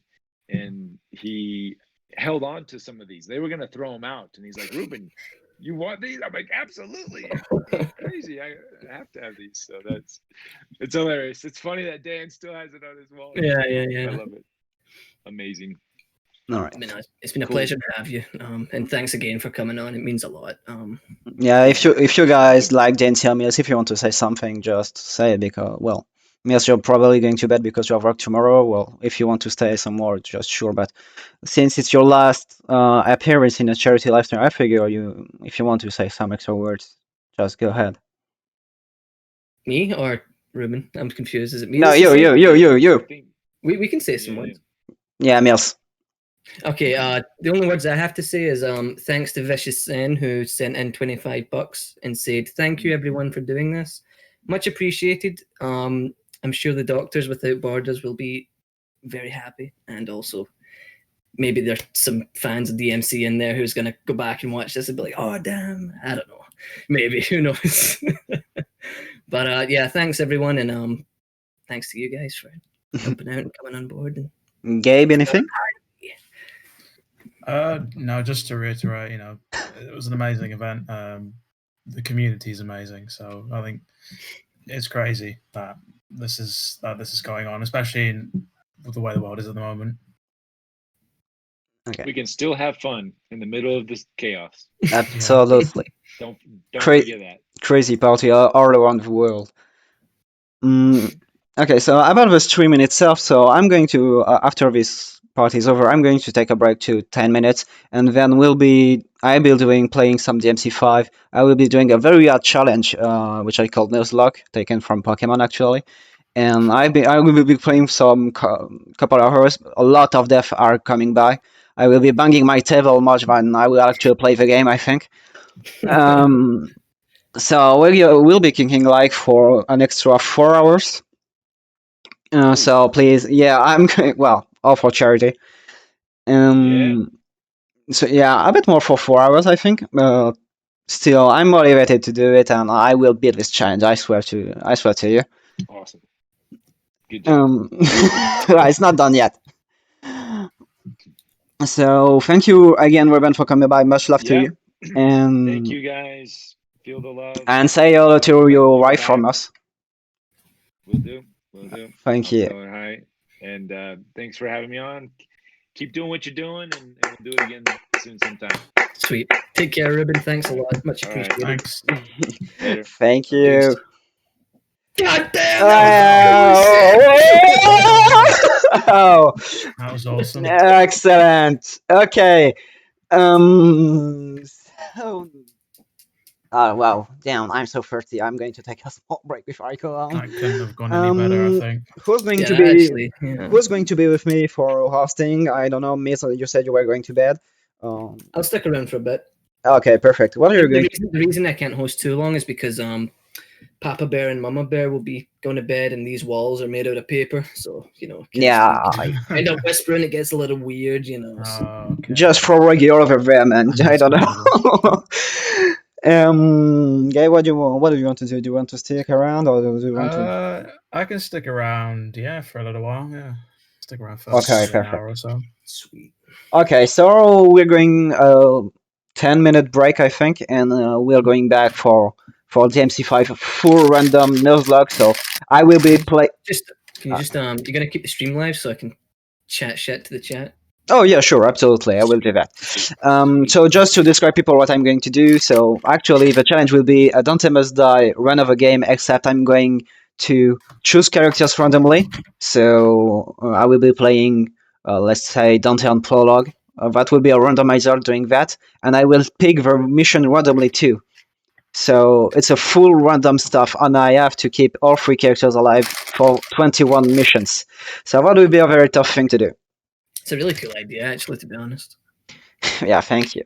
and he held on to some of these. They were gonna throw them out, and he's like, "Reuben, you want these?" I'm like, "Absolutely, you're crazy! I have to have these." So it's hilarious. It's funny that Dan still has it on his wall. Yeah. I love it. Amazing. All right. It's been a pleasure to have you, and thanks again for coming on. It means a lot. Yeah, if you guys like DNC or Millz, if you want to say something, just say it because Millz, you're probably going to bed because you have work tomorrow. Well, if you want to stay some more, just sure. But since it's your last appearance in a charity live stream, I figure if you want to say some extra words, just go ahead. Me or Reuben? I'm confused. Is it me? No, you. We can say some words. Yeah, Millz. Okay, the only words I have to say is thanks to Vicious Sen, who sent in $25 and said, "Thank you everyone for doing this. Much appreciated. I'm sure the Doctors Without Borders will be very happy, and also maybe there's some fans of DMC in there who's gonna go back and watch this and be like, oh damn, I don't know. Maybe, who knows?" But yeah, thanks everyone, and thanks to you guys for helping out and coming on board. And Gabe, anything? No, just to reiterate, it was an amazing event. The community is amazing, so I think it's crazy that this is going on, especially with the way the world is at the moment. Okay. We can still have fun in the middle of this chaos. Absolutely. Don't forget that. Crazy party all around the world. Okay, so about the stream in itself, so I'm going to, after this party is over, I'm going to take a break to 10 minutes, and then I'll be playing some DMC5. I will be doing a very hard challenge, which I call Nuzlocke, taken from Pokemon actually. And I will be playing some couple of hours. A lot of deaths are coming by. I will be banging my table much than I will actually play the game, I think. So we'll be kicking like for an extra 4 hours. So please, yeah, I'm all for charity. So yeah, a bit more for 4 hours, I think. Still, I'm motivated to do it, and I will beat this challenge. I swear to you. Awesome. Good job. It's not done yet. So thank you again, Reuben, for coming by. Much love to you. And thank you guys. Feel the love. And say hello to your wife from us. Will do. Thank you. Tell her hi. And thanks for having me on. Keep doing what you're doing, and we'll do it again soon sometime. Sweet. Take care, Reuben. Thanks a lot. Much appreciated. Thanks. Thank you. God damn! Oh, that was awesome. Excellent. Okay. Oh wow, damn! I'm so thirsty. I'm going to take a small break before I go on. That couldn't have gone any better, I think. Who's going to be with me for hosting? I don't know, Miss. You said you were going to bed. I'll stick around for a bit. Okay, perfect. What are you going? The reason I can't host too long is because Papa Bear and Mama Bear will be going to bed, and these walls are made out of paper, so Yeah. I end up whispering. It gets a little weird, So. Okay. Just for regular over there, man. I don't know. Guy, what do you want to do? Do you want to stick around, or do you want to? I can stick around, for a little while. Yeah, stick around for an hour or so. Sweet. Okay, so we're going 10-minute break, I think, and we're going back for DMC5 full random Nuzlocke. So I will be play. You're gonna keep the stream live so I can chat shit to the chat. Oh yeah, sure, absolutely, I will do that. So just to describe people what I'm going to do. So actually, the challenge will be a Dante must die run of a game, except I'm going to choose characters randomly. So I will be playing, let's say, Dante on prologue. That will be a randomizer doing that, and I will pick the mission randomly too. So it's a full random stuff, and I have to keep all three characters alive for 21 missions. So that will be a very tough thing to do. It's a really cool idea, actually, to be honest. Yeah, thank you.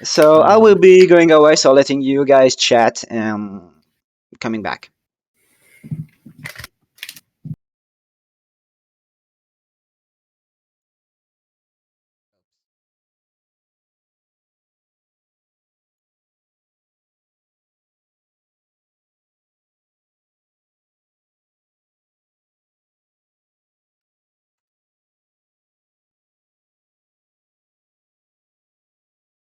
So I will be going away, so letting you guys chat and coming back.